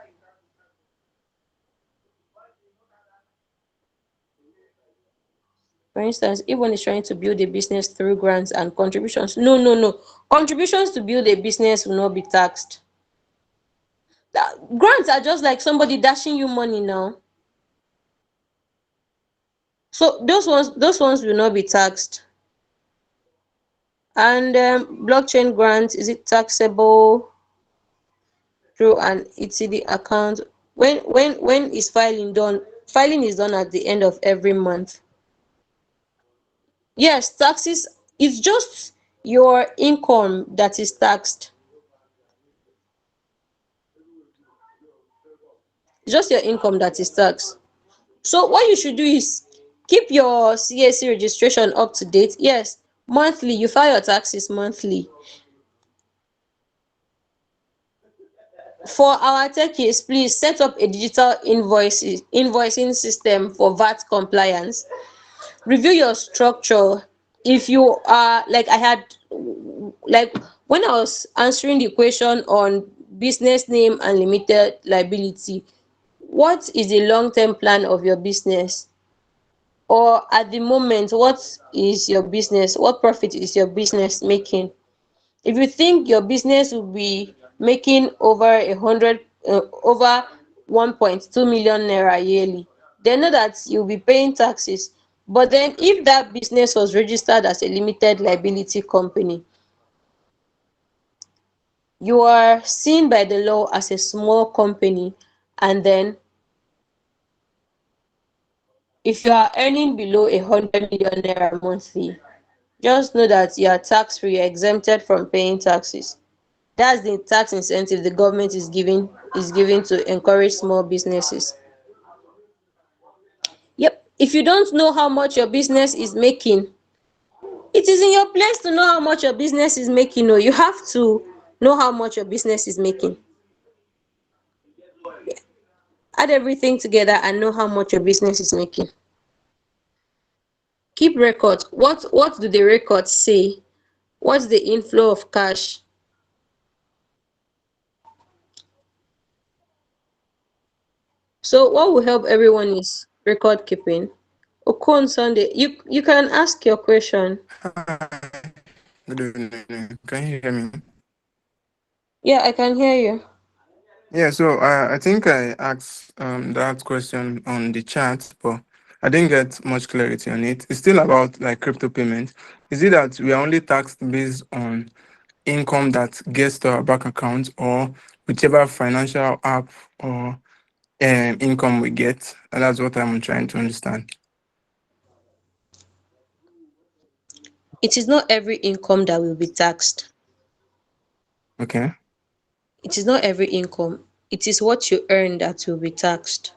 For instance, if one is trying to build a business through grants and contributions, no. Contributions to build a business will not be taxed. Grants are just like somebody dashing you money now. So those ones will not be taxed. And blockchain grant, is it taxable through an ETD account? When is filing done? Filing is done at the end of every month. Yes, taxes, it's just your income that is taxed. It's just your income that is taxed. So what you should do is keep your CAC registration up to date. Yes, monthly. You file your taxes monthly. For our techies, please set up a digital invoicing system for VAT compliance. Review your structure. If you are like I had, like when I was answering the question on business name and limited liability, what is the long-term plan of your business? Or at the moment, what is your business, what profit is your business making? If you think your business will be making over 1.2 million naira yearly, then know that you'll be paying taxes. But then if that business was registered as a limited liability company, you are seen by the law as a small company, and then if you are earning below 100 million naira monthly, just know that you are tax free, exempted from paying taxes. That's the tax incentive the government is giving to encourage small businesses. Yep. If you don't know how much your business is making, it is in your place to know how much your business is making. No, you have to know how much your business is making. Add everything together and know how much your business is making. Keep records. What do the records say? What's the inflow of cash? So what will help everyone is record keeping. Okon Sunday, you can ask your question. Hi, good evening. Can you hear me? Yeah, I can hear you. Yeah, so I think I asked that question on the chat, but I didn't get much clarity on it. It's still about like crypto payments. Is it that we are only taxed based on income that gets to our bank account or whichever financial app or income we get? And that's what I'm trying to understand. It is not every income that will be taxed. Okay. It is not every income. It is what you earn that will be taxed.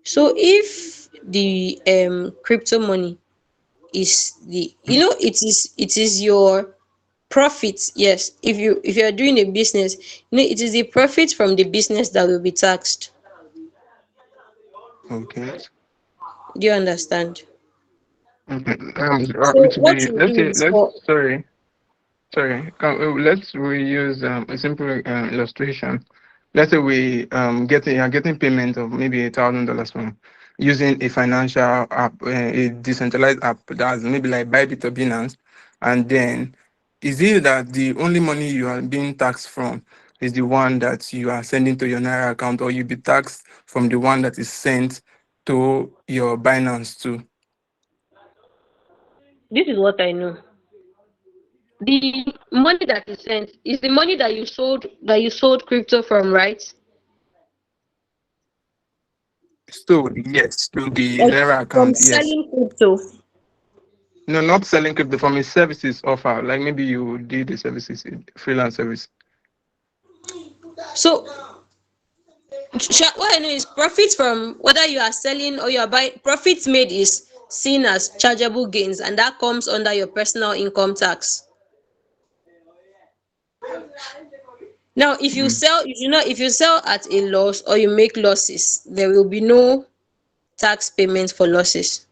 So if the crypto money is it is your profit. Yes, if you're doing a business, it is the profit from the business that will be taxed. Okay. Do you understand? Okay. So Which what be you let's do say is let's for sorry. Sorry, let's reuse a simple illustration. Let's say we are getting payment of maybe $1,000 from using a financial app, a decentralized app that's maybe like Bybit or Binance, and then is it that the only money you are being taxed from is the one that you are sending to your Naira account, or you be taxed from the one that is sent to your Binance too? this is what I know. The money that is sent is the money that you sold crypto from, right? So yes, to the Like Naira from account, yes. selling crypto. No, not selling crypto from a services offer. Like maybe you did the services, freelance service. So what I know is profits from whether you are selling or you are buying. Profits made is seen as chargeable gains, and that comes under your personal income tax. Now, if you sell, if you sell at a loss or you make losses, there will be no tax payment for losses.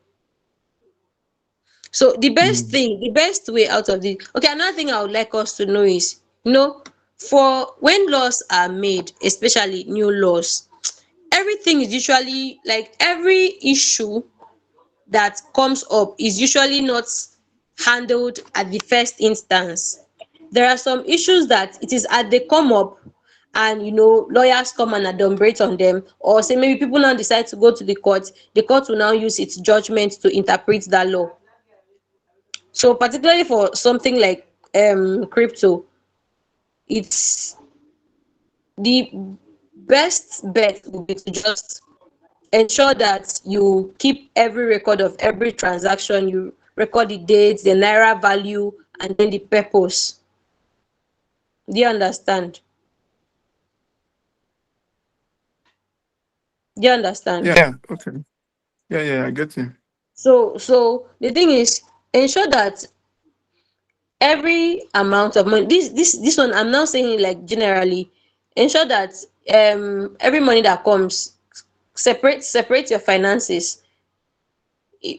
So the best way out of the okay, another thing I would like us to know is, for when laws are made, especially new laws, everything is usually like every issue that comes up is usually not handled at the first instance. There are some issues that it is as they come up, and lawyers come and adumbrate on them, or say maybe people now decide to go to the court will now use its judgment to interpret that law. So particularly for something like crypto, it's the best bet would be to just ensure that you keep every record of every transaction. You record the dates, the naira value, and then the purpose. Do you understand? Do you understand? Yeah. Okay. Yeah. I get you. So the thing is, ensure that every amount of money, this one I'm not saying it like generally, ensure that every money that comes, separate your finances.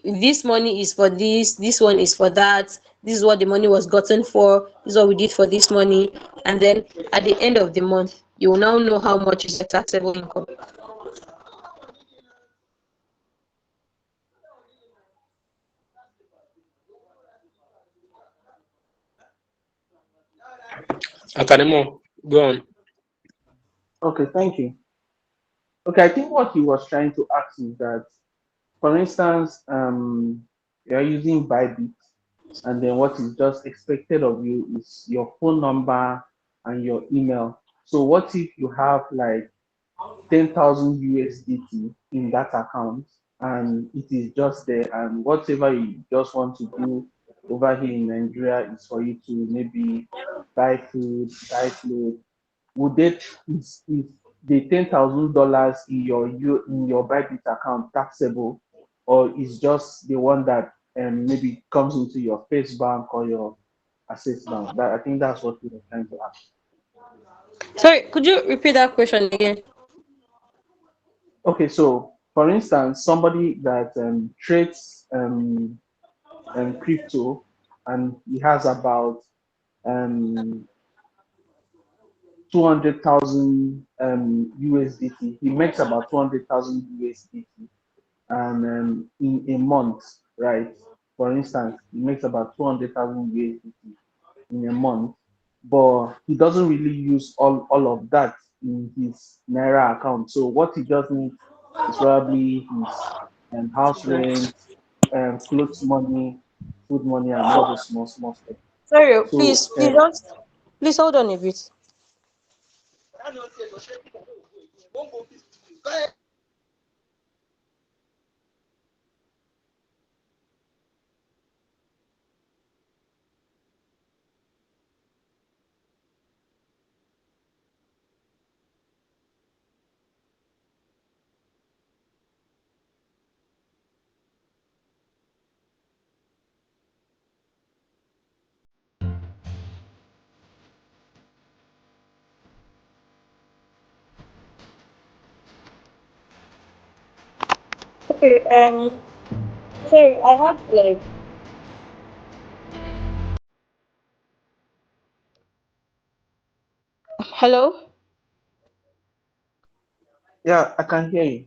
This money is for this one is for that, this is what the money was gotten for, this is what we did for this money, and then at the end of the month you will now know how much is your taxable income. Academo, go on. Okay, thank you. Okay, I think what he was trying to ask is that, for instance, you're using Bybit, and then what is just expected of you is your phone number and your email. So what if you have like 10,000 USDT in that account, and it is just there, and whatever you just want to do over here in Nigeria is for you to maybe buy food, buy clothes? Would it is the $10,000 in your Bybit account taxable, or is just the one that maybe comes into your Face Bank or your Access Bank? That I think that's what we were trying to ask. Sorry, could you repeat that question again? Okay, so for instance, somebody that trades crypto, and he has about um, 200,000 USDT. He makes about 200,000 USDT, and in a month, right? For instance, he makes about 200,000 USDT in a month, but he doesn't really use all of that in his Naira account. So what he just needs is probably his house rent, clothes money, food money, and all those small stuff. Sorry, So please hold on a bit. Okay, sorry, I have like hello. yeah, I can hear you.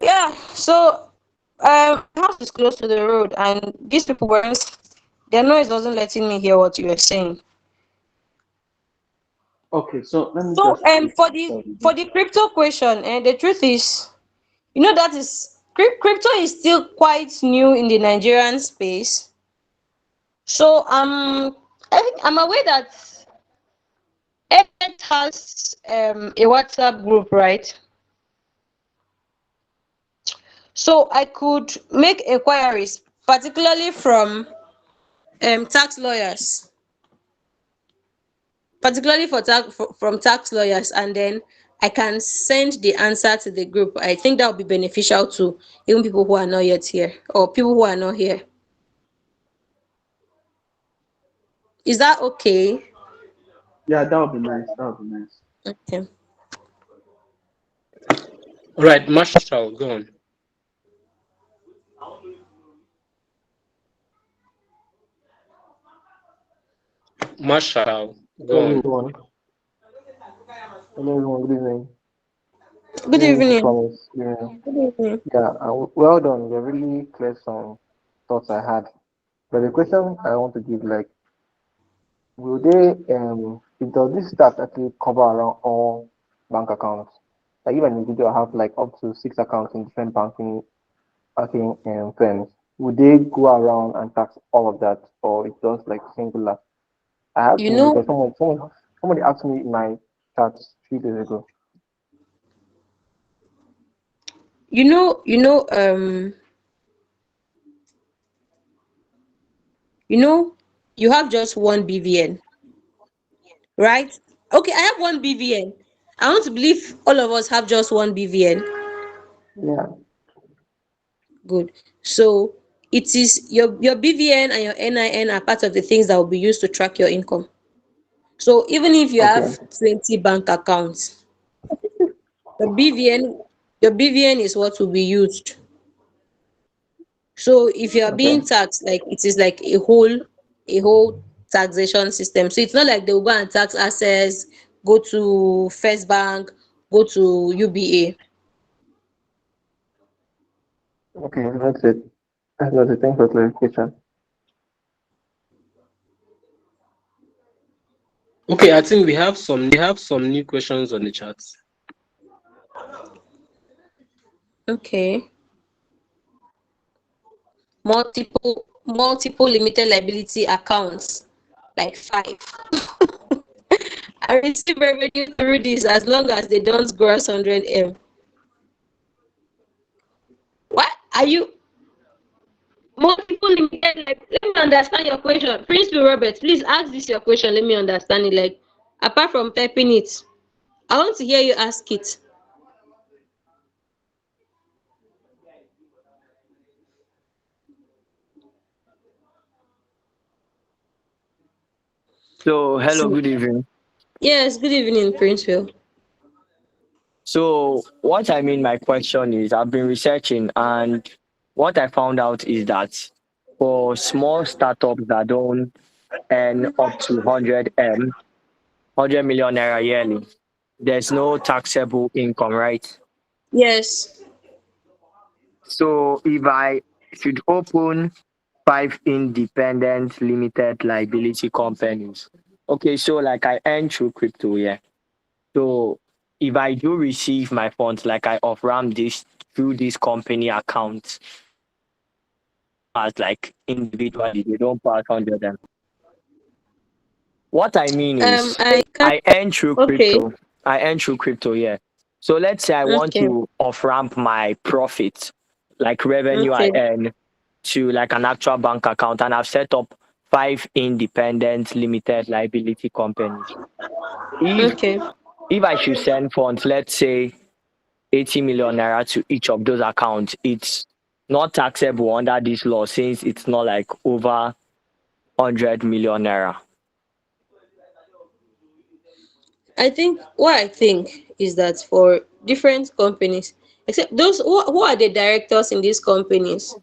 Yeah, so my house is close to the road, and these people weren't. Their noise wasn't letting me hear what you were saying. Okay, so let me So just repeat for myself for again. the crypto question, and the truth is, that is crypto is still quite new in the Nigerian space. So I think I'm aware that Eket has a WhatsApp group, right? So I could make inquiries particularly from tax lawyers, particularly from tax lawyers, and then I can send the answer to the group. I think that would be beneficial to even people who are not yet here or people who are not here. Is that okay? Yeah, that would be nice. That would be nice. Okay. Right, Marshall, go on. Marshall, go Hello on. everyone. Hello everyone. Good evening. Good Good evening, Mrs. evening. Thomas. Yeah, Good evening. yeah. Well done. You really cleared some thoughts I had. But the question I want to give, like, will they does this start actually cover around all bank accounts? Like, even individual have like up to 6 accounts in different banking firms. Would they go around and tax all of that, or it's just like singular? I have You to know because know, somebody asked me in my chat 3 days ago. you know, you know, you know, you have just one BVN, right? Okay, I have one BVN. I want to believe all of us have just one BVN. Yeah. Good. So it is your BVN and your NIN are part of the things that will be used to track your income. So even if you Okay. have 20 bank accounts, your BVN your BVN is what will be used. So if you are Okay. being taxed, like it is like a whole taxation system. So it's not like they will go and tax assets, go to First Bank, go to UBA. Okay, that's it. That's it. Thanks for clarification. Okay, I think we have some new questions on the chat. Okay. Multiple limited liability accounts, like 5. I receive revenue through this as long as they don't gross 100M. What are you multiple limited? Like, let me understand your question. Principal Robert, please ask this your question. Let me understand it. Like, apart from typing it, I want to hear you ask it. So, hello, So, good evening. yes, good evening, Principal. So, what I mean, my question is I've been researching, and what I found out is that for small startups that don't earn up to 100 million naira yearly, there's no taxable income, right? Yes. So, if I should open 5 independent limited liability companies, okay, so like I earn through crypto, yeah. So if I do receive my funds, like I off ramp this through this company account as like individually, they don't pass 100. What I mean is I can't. I earn through Okay. crypto. I earn through crypto, yeah. So let's say I want Okay. to off ramp my profit, like revenue I Okay. earn to like an actual bank account, and I've set up 5 independent limited liability companies. If Okay. if I should send funds, let's say 80 million naira to each of those accounts, it's not taxable under this law since it's not like over 100 million naira. What I think is that for different companies, except those who are the directors in these companies.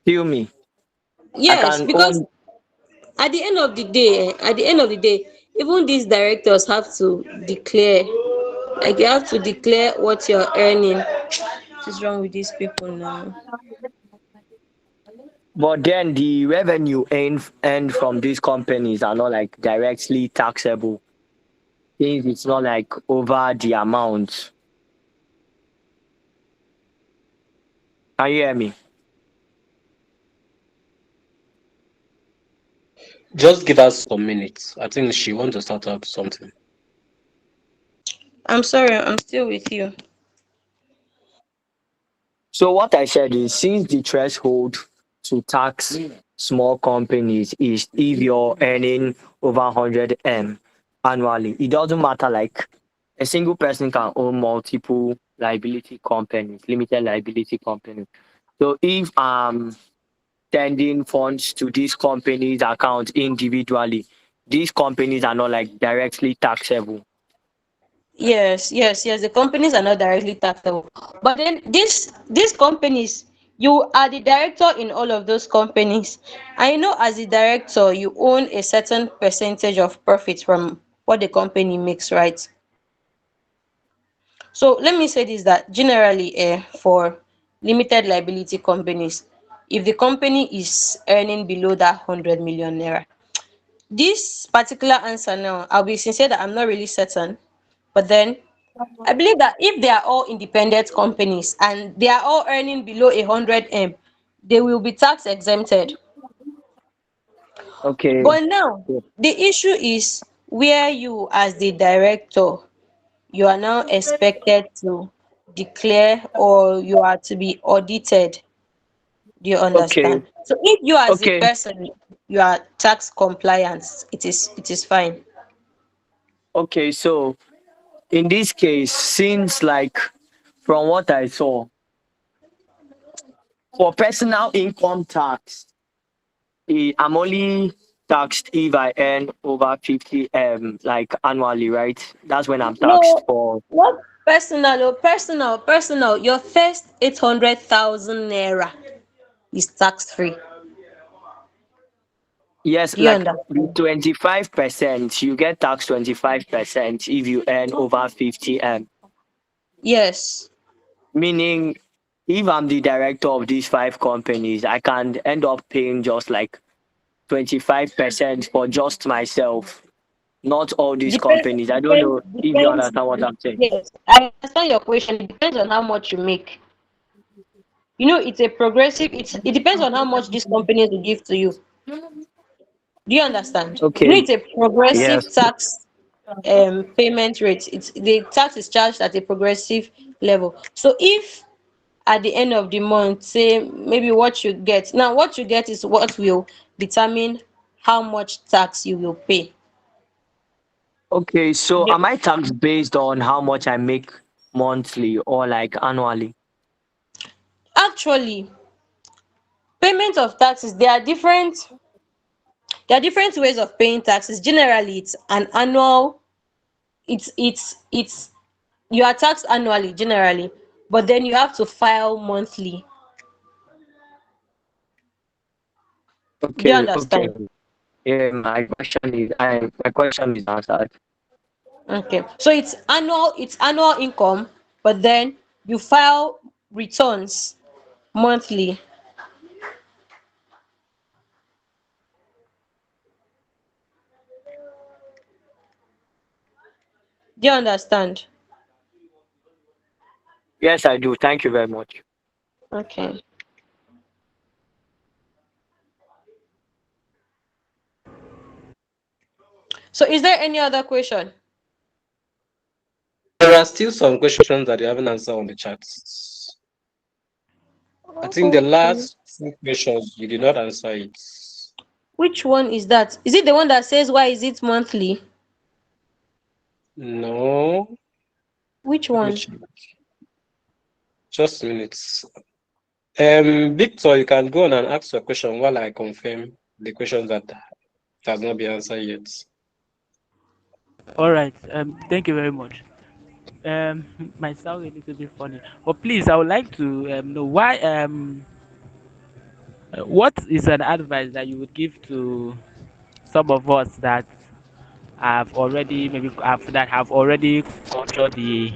Feel me? I Yes, can because own, at the end of the day, even these directors have to declare, like you have to declare what you're earning. What is wrong with these people now? but then the revenue earned from these companies are not like directly taxable since it's not like over the amount. Can you hear me? Just give us some minutes. I think she wants to start up something. I'm sorry, I'm still with you. So what I said is since the threshold to tax small companies is if you're earning over 100 annually. It doesn't matter, like a single person can own multiple liability companies, limited liability companies. So if I'm sending funds to these companies' accounts individually, these companies are not like directly taxable. Yes. The companies are not directly taxable, but then these companies, you are the director in all of those companies. I know as the director, you own a certain percentage of profit from what the company makes, right? So let me say this, that generally, for limited liability companies, if the company is earning below that 100 million naira, this particular answer now, I'll be sincere that I'm not really certain, but then I believe that if they are all independent companies and they are all earning below 100 they will be tax exempted. Okay. But now the issue is where you, as the director, you are now expected to declare, or you are to be audited. Do you Okay. understand? So if you as a Okay. person, you are tax compliant, it is fine. Okay. So in this case, since like from what I saw, for personal income tax, I'm only taxed if I earn over 50 like annually, right? That's when I'm taxed No, for. not personal, oh, personal. Your first 800,000 naira is tax free. Yes, Do you like understand? 25%, you get taxed 25% if you earn over 50 Yes. meaning if I'm the director of these five companies, I can end up paying just like 25% for just myself, not all these companies. I don't know if you understand what I'm saying. Yes, I understand your question. It depends on how much you make. It's a progressive. It depends on how much these companies will give to you. Do you understand? Okay. It's a progressive Yes. tax payment rate. It's the tax is charged at a progressive level. So if at the end of the month, say maybe what you get is what will determine how much tax you will pay. Okay. So Yeah. am I taxed based on how much I make monthly or like annually? Actually, payment of taxes, there are different ways of paying taxes. Generally, it's an annual. It's you are taxed annually generally, but then you have to file monthly. Do you Okay. Okay. understand? Yeah, my question is answered. Okay, so it's annual income, but then you file returns monthly. Do you understand? Yes, I do. Thank you very much. Okay. So is there any other question? There are still some questions that you haven't answered on the chat. I think the Okay. last two questions you did not answer it. Which one is that? Is it the one that says why is it monthly? No, Which let me one? check. Just minutes. Victor, you can go on and ask your question while I confirm the questions that has not been answered yet. All right. Thank you very much. Might sound a little bit funny, but please, I would like to know why. What is an advice that you would give to some of us that have already that have already cultured the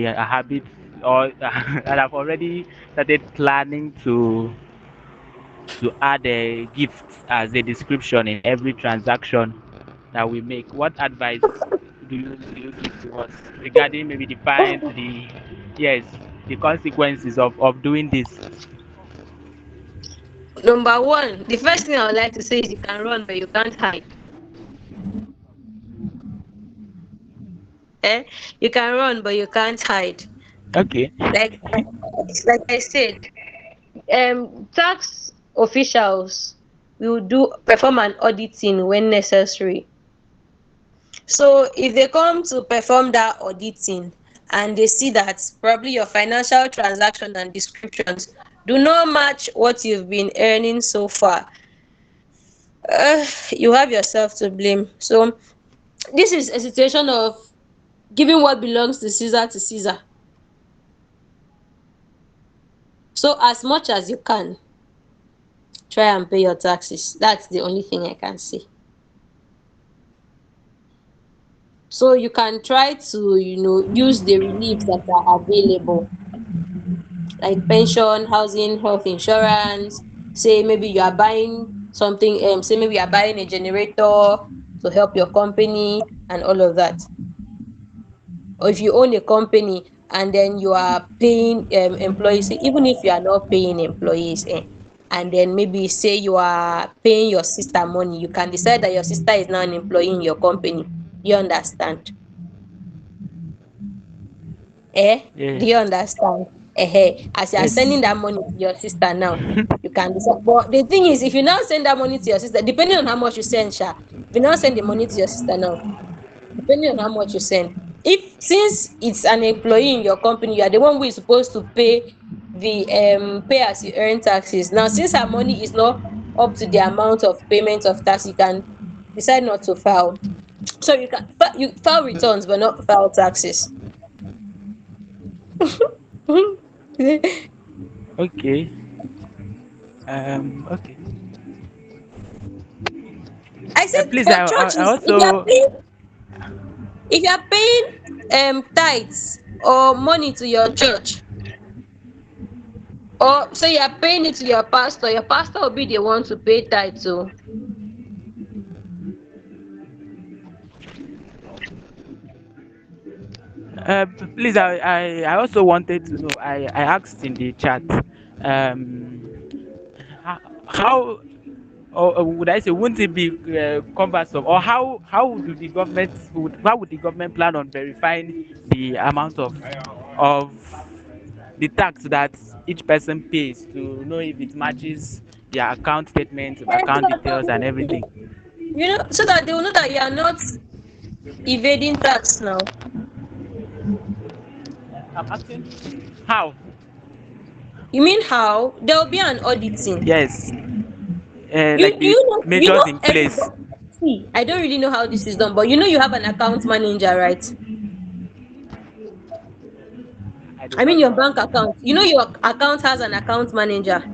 habit, or that have already started planning to add a gift as a description in every transaction that we make? What advice do you give to us regarding maybe yes, the consequences of doing this? Number one, the first thing I would like to say is you can run, but you can't hide. Eh? You can run, but you can't hide. Okay. Like like I said, tax. officials will do perform an auditing when necessary. So if they come to perform that auditing and they see that probably your financial transaction and descriptions do not match what you've been earning so far, you have yourself to blame. So this is a situation of giving what belongs to Caesar to Caesar. So as much as you can, try and pay your taxes. That's the only thing I can say. So you can try to, use the reliefs that are available, like pension, housing, health insurance. Say maybe you are buying something, say maybe you are buying a generator to help your company and all of that. Or if you own a company and then you are paying employees, even if you are not paying employees, and then maybe say you are paying your sister money, you can decide that your sister is now an employee in your company. You understand? Do Yeah. you understand? As you are Yes. sending that money to your sister now, you can decide. But the thing is, if you now send that money to your sister, depending on how much you send, Sha, if you now send the money to your sister now, depending on how much you send, if since it's an employee in your company, you are the one who is supposed to pay the pay as you earn taxes. Now, since her money is not up to the amount of payment of tax, you can decide not to file. So you file returns but not file taxes. Okay. Okay. I said Please, for I churches, also if you are paying tithes or money to your church, or so you are paying it to your pastor will be the one to pay tithes. So please, I also wanted to know. I asked in the chat, um, how or would I say, wouldn't it be cumbersome, or how would the government plan on verifying the amount of the tax that each person pays to know if it matches their account statements, account details, and everything? so that they will know that you are not evading tax now. I'm asking how. You mean how? There will be an auditing. Yes, You like do the you know you measures know in place. everybody. See, I don't really know how this is done, but you have an account manager, right? I do I mean not your know. bank account. Your account has an account manager.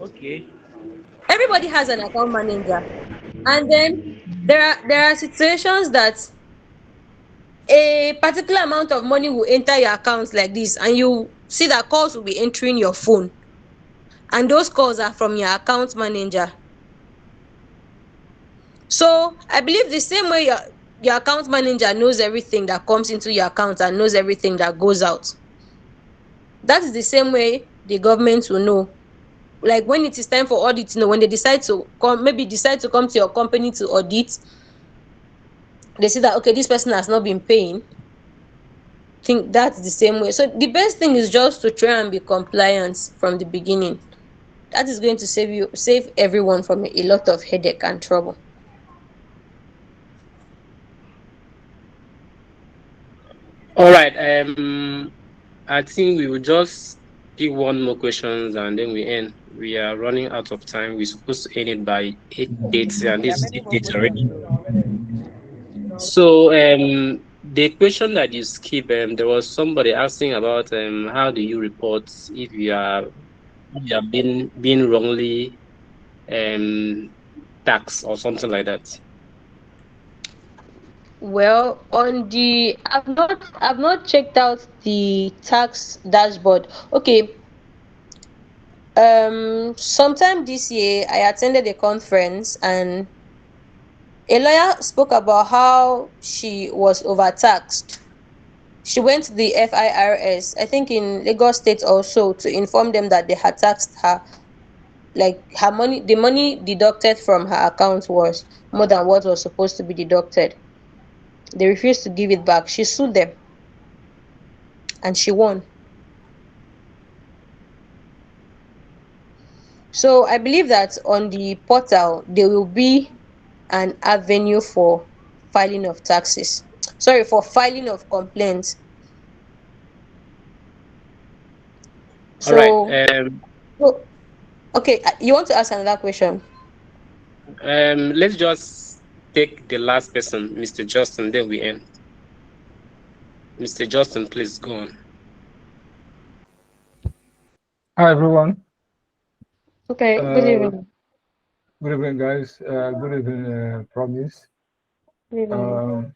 Okay. Everybody has an account manager. And then there are situations that a particular amount of money will enter your account like this, and you see that calls will be entering your phone, and those calls are from your account manager. So I believe the same way your account manager knows everything that comes into your account and knows everything that goes out, that is the same way the government will know. Like when it is time for audit, when they decide to come to your company to audit, they see that okay, this person has not been paying. Think that's the same way. So the best thing is just to try and be compliant from the beginning. That is going to save everyone from a lot of headache and trouble. All right. I think we will just pick one more questions and then we end. We are running out of time. We're supposed to end it by 8:30, and There are this is many more 8:30 questions. already. So So the question that you skip, there was somebody asking about how do you report if you have been wrongly um taxed or something like that. Well, I've not checked out the tax dashboard. Okay, sometime this year I attended a conference and a lawyer spoke about how she was overtaxed. She went to the FIRS, I think in Lagos State also, to inform them that they had taxed her. Like the money deducted from her account was more than what was supposed to be deducted. They refused to give it back. She sued them and she won. So I believe that on the portal there will be an avenue for filing of taxes. Sorry, for filing of complaints. All right. So, so okay, you want to ask another question? Let's just take the last person, Mr. Justin, then we end. Mr. Justin, please go on. Hi everyone. Okay, good Uh, evening. Good evening, guys. Good evening, Promise. Good evening.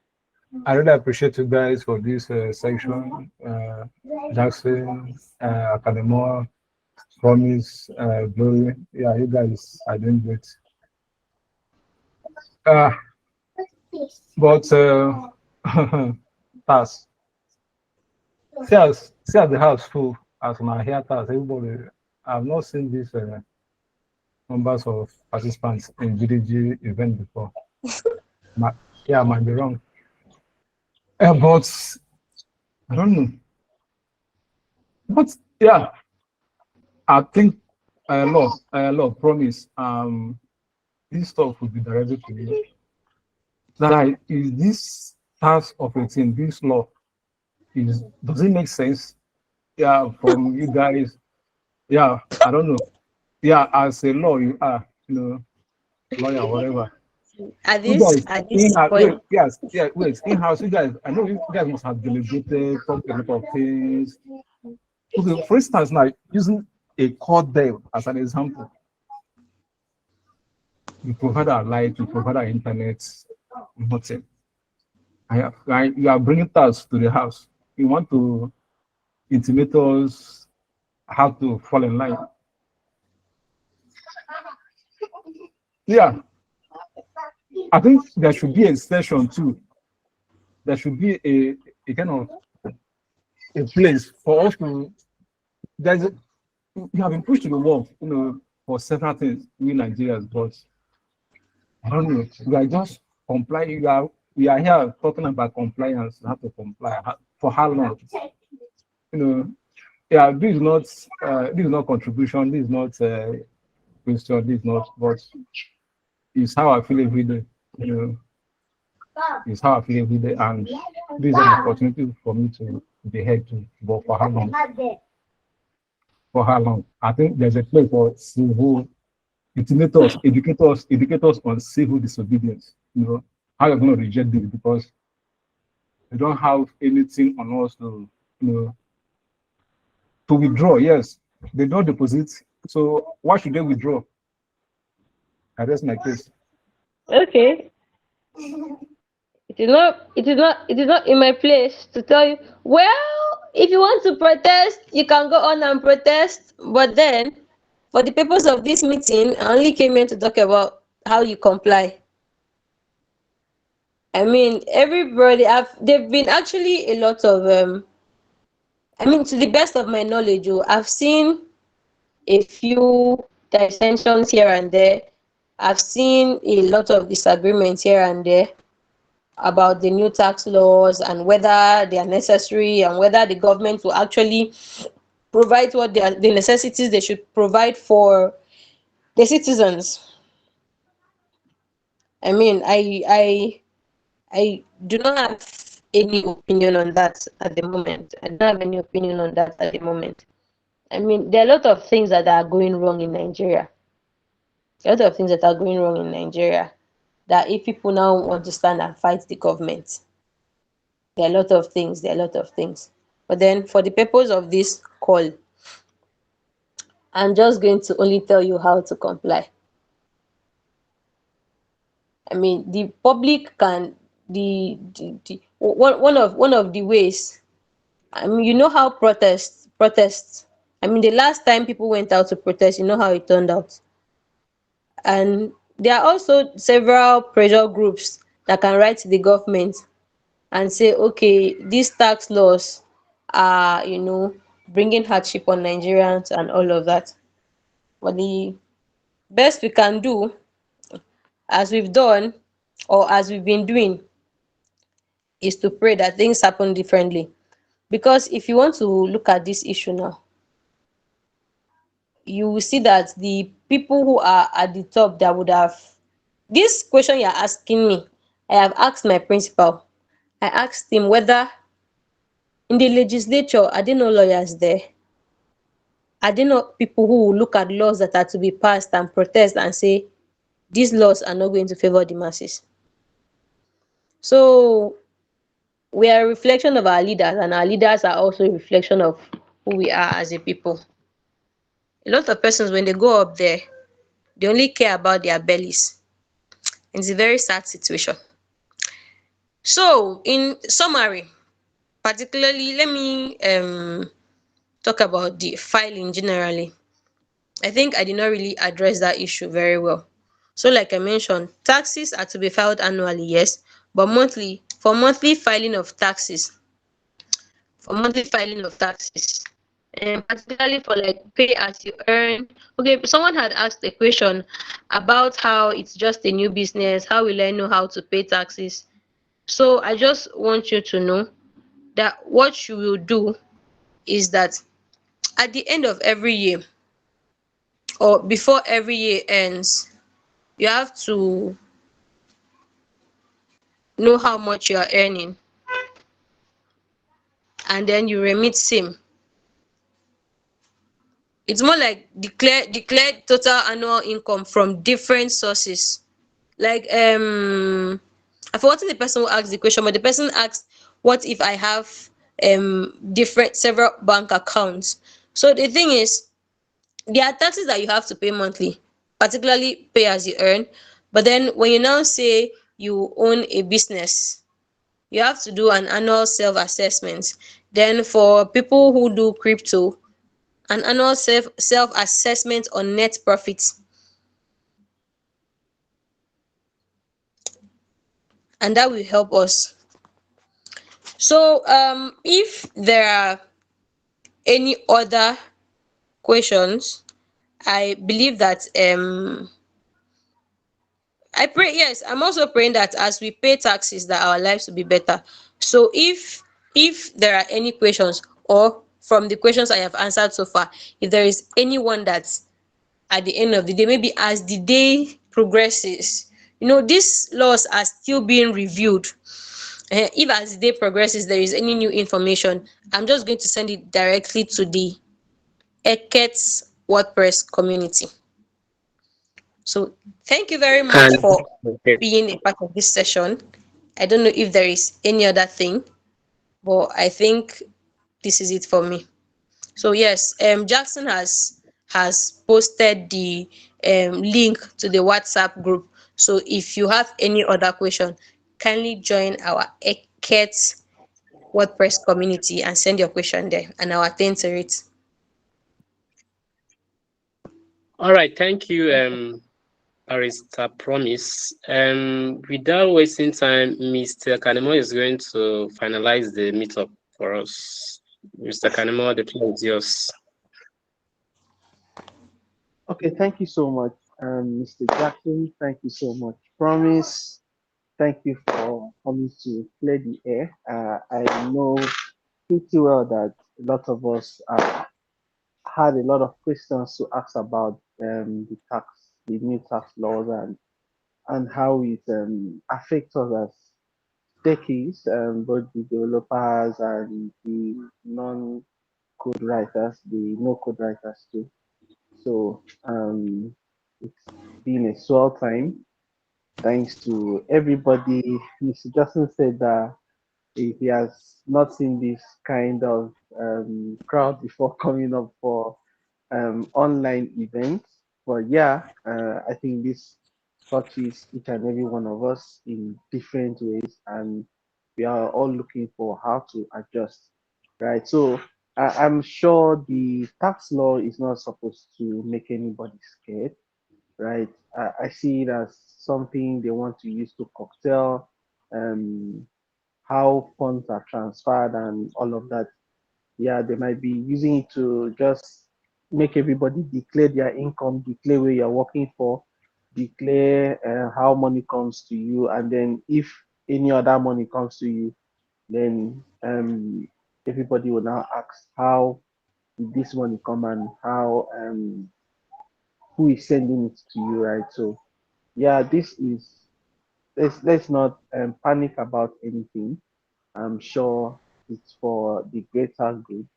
I really appreciate you guys for this section. Jackson, Academia, Promise, Glory. Yeah, you guys are doing great. Uh, but task. See as the house full as my hair task. Everybody, I've not seen this numbers of participants in GDG event before. Yeah, I might be wrong. But I don't know. But yeah, I think a lot of promise. This stuff will be directed to you. That is this task of a thing, this law does it make sense? Yeah, from you guys. Yeah, I don't know. Yeah, as a law, you are, lawyer, whatever. At You this guys at in this wait, point, yes, yeah, wait, in-house, you guys, I know you guys must have delegated, talked a lot of things. Okay, for instance, now using a core dev as an example, you provide our light, you provide our internet, nothing. You are bringing tasks to the house. You want to intimate us how to fall in line. Yeah, I think there should be a session too. There should be a kind of a place for us to. There's a, you have been pushed to the wall, for several things in Nigeria, but I don't know. We are just complying. We are here talking about compliance. How to comply for how long? You know, yeah. This is not contribution. This is not question. This is not. But it's how I feel every day. You know, it's how I feel every day, and this is an opportunity for me to be heard to. But for how long? For how long? I think there's a place for civil educate us on civil disobedience. How you're going to reject this because they don't have anything on us to withdraw. Yes, they don't deposit. So why should they withdraw? I rest my case. okay. It is not in my place to tell you, well, if you want to protest, you can go on and protest. But then, for the purpose of this meeting, I only came here to talk about how you comply. I mean, everybody have there've been actually a lot of I mean, to the best of my knowledge, I've seen a few dissensions here and there. I've seen a lot of disagreements here and there about the new tax laws and whether they are necessary and whether the government will actually provide what the necessities they should provide for the citizens. I mean, I do not have any opinion on that at the moment. I don't have any opinion on that at the moment. I mean, there are a lot of things that are going wrong in Nigeria. A lot of things that are going wrong in Nigeria that if people now want to stand and fight the government, there are a lot of things, there are a lot of things. But then for the purpose of this call, I'm just going to only tell you how to comply. I mean, the public can the one of the ways. I mean, you know how protests. I mean, the last time people went out to protest, you know how it turned out. And there are also several pressure groups that can write to the government and say, okay, these tax laws are, bringing hardship on Nigerians and all of that. But the best we can do, as we've done or as we've been doing, is to pray that things happen differently. Because if you want to look at this issue now, you will see that the people who are at the top that would have this question you're asking me, I have asked my principal. I asked him whether in the legislature are there no lawyers there? Are there not people who will look at laws that are to be passed and protest and say these laws are not going to favor the masses? So we are a reflection of our leaders, and our leaders are also a reflection of who we are as a people. A lot of persons, when they go up there, they only care about their bellies. It's a very sad situation. So, in summary, particularly, let me talk about the filing generally. I think I did not really address that issue very well. So, like I mentioned, taxes are to be filed annually, yes, but monthly, for monthly filing of taxes, and particularly for like pay as you earn. Okay, someone had asked a question about how it's just a new business. How will I know how to pay taxes? So I just want you to know that what you will do is that at the end of every year or before every year ends, you have to know how much you are earning, and then you remit same. It's more like declare total annual income from different sources. Like I forgotten the person who asked the question, but the person asked, what if I have different several bank accounts? So the thing is, there are taxes that you have to pay monthly, particularly pay as you earn. But then when you now say you own a business, you have to do an annual self-assessment. Then for people who do crypto, an annual self-assessment on net profits, and that will help us. So if there are any other questions, I believe that I pray, yes, I'm also praying that as we pay taxes that our lives will be better. So if there are any questions, or from the questions I have answered so far, if there is anyone that's at the end of the day, maybe as the day progresses, these laws are still being reviewed. If as the day progresses there is any new information, I'm just going to send it directly to the Eket WordPress community. So thank you very much And for being a part of this session. I don't know if there is any other thing, but I think this is it for me. So yes, Jackson has posted the link to the WhatsApp group. So if you have any other question, kindly join our Eket WordPress community and send your question there, and I'll attend to it. all right, thank you, Barrister Promise. Without wasting time, Mr. Kanemo is going to finalize the meetup for us. Mr. Kanemo, the floor is yours. Okay, thank you so much, Mr. Jackson. Thank you so much, Promise. Thank you for coming to clear the air. I know pretty well that a lot of us had a lot of questions to ask about the new tax laws, and how it affects us as techies, both the developers and the non-code writers, the no-code writers too. So it's been a swell time. Thanks to everybody. Mr. Justin said that he has not seen this kind of crowd before coming up for online events. But yeah, I think this touches each and every one of us in different ways, and we are all looking for how to adjust, right? So I'm sure the tax law is not supposed to make anybody scared, right? I see it as something they want to use to cocktail um, how funds are transferred and all of that. Yeah, they might be using it to just make everybody declare their income, declare where you're working for, declare how money comes to you, and then if any other money comes to you, then everybody will now ask how did this money come and how who is sending it to you, right? So yeah, this is let's not panic about anything. I'm sure it's for the greater good.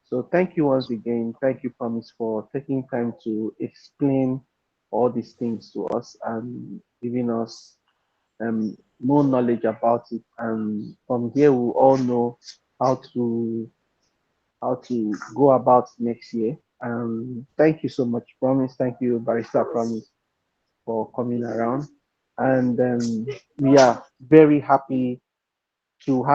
So thank you once again. Thank you, Promise, for taking time to explain all these things to us and giving us more knowledge about it. And from here, we all know how to go about next year. Thank you so much, Promise. Thank you, Barista Promise, for coming around. And we are very happy to have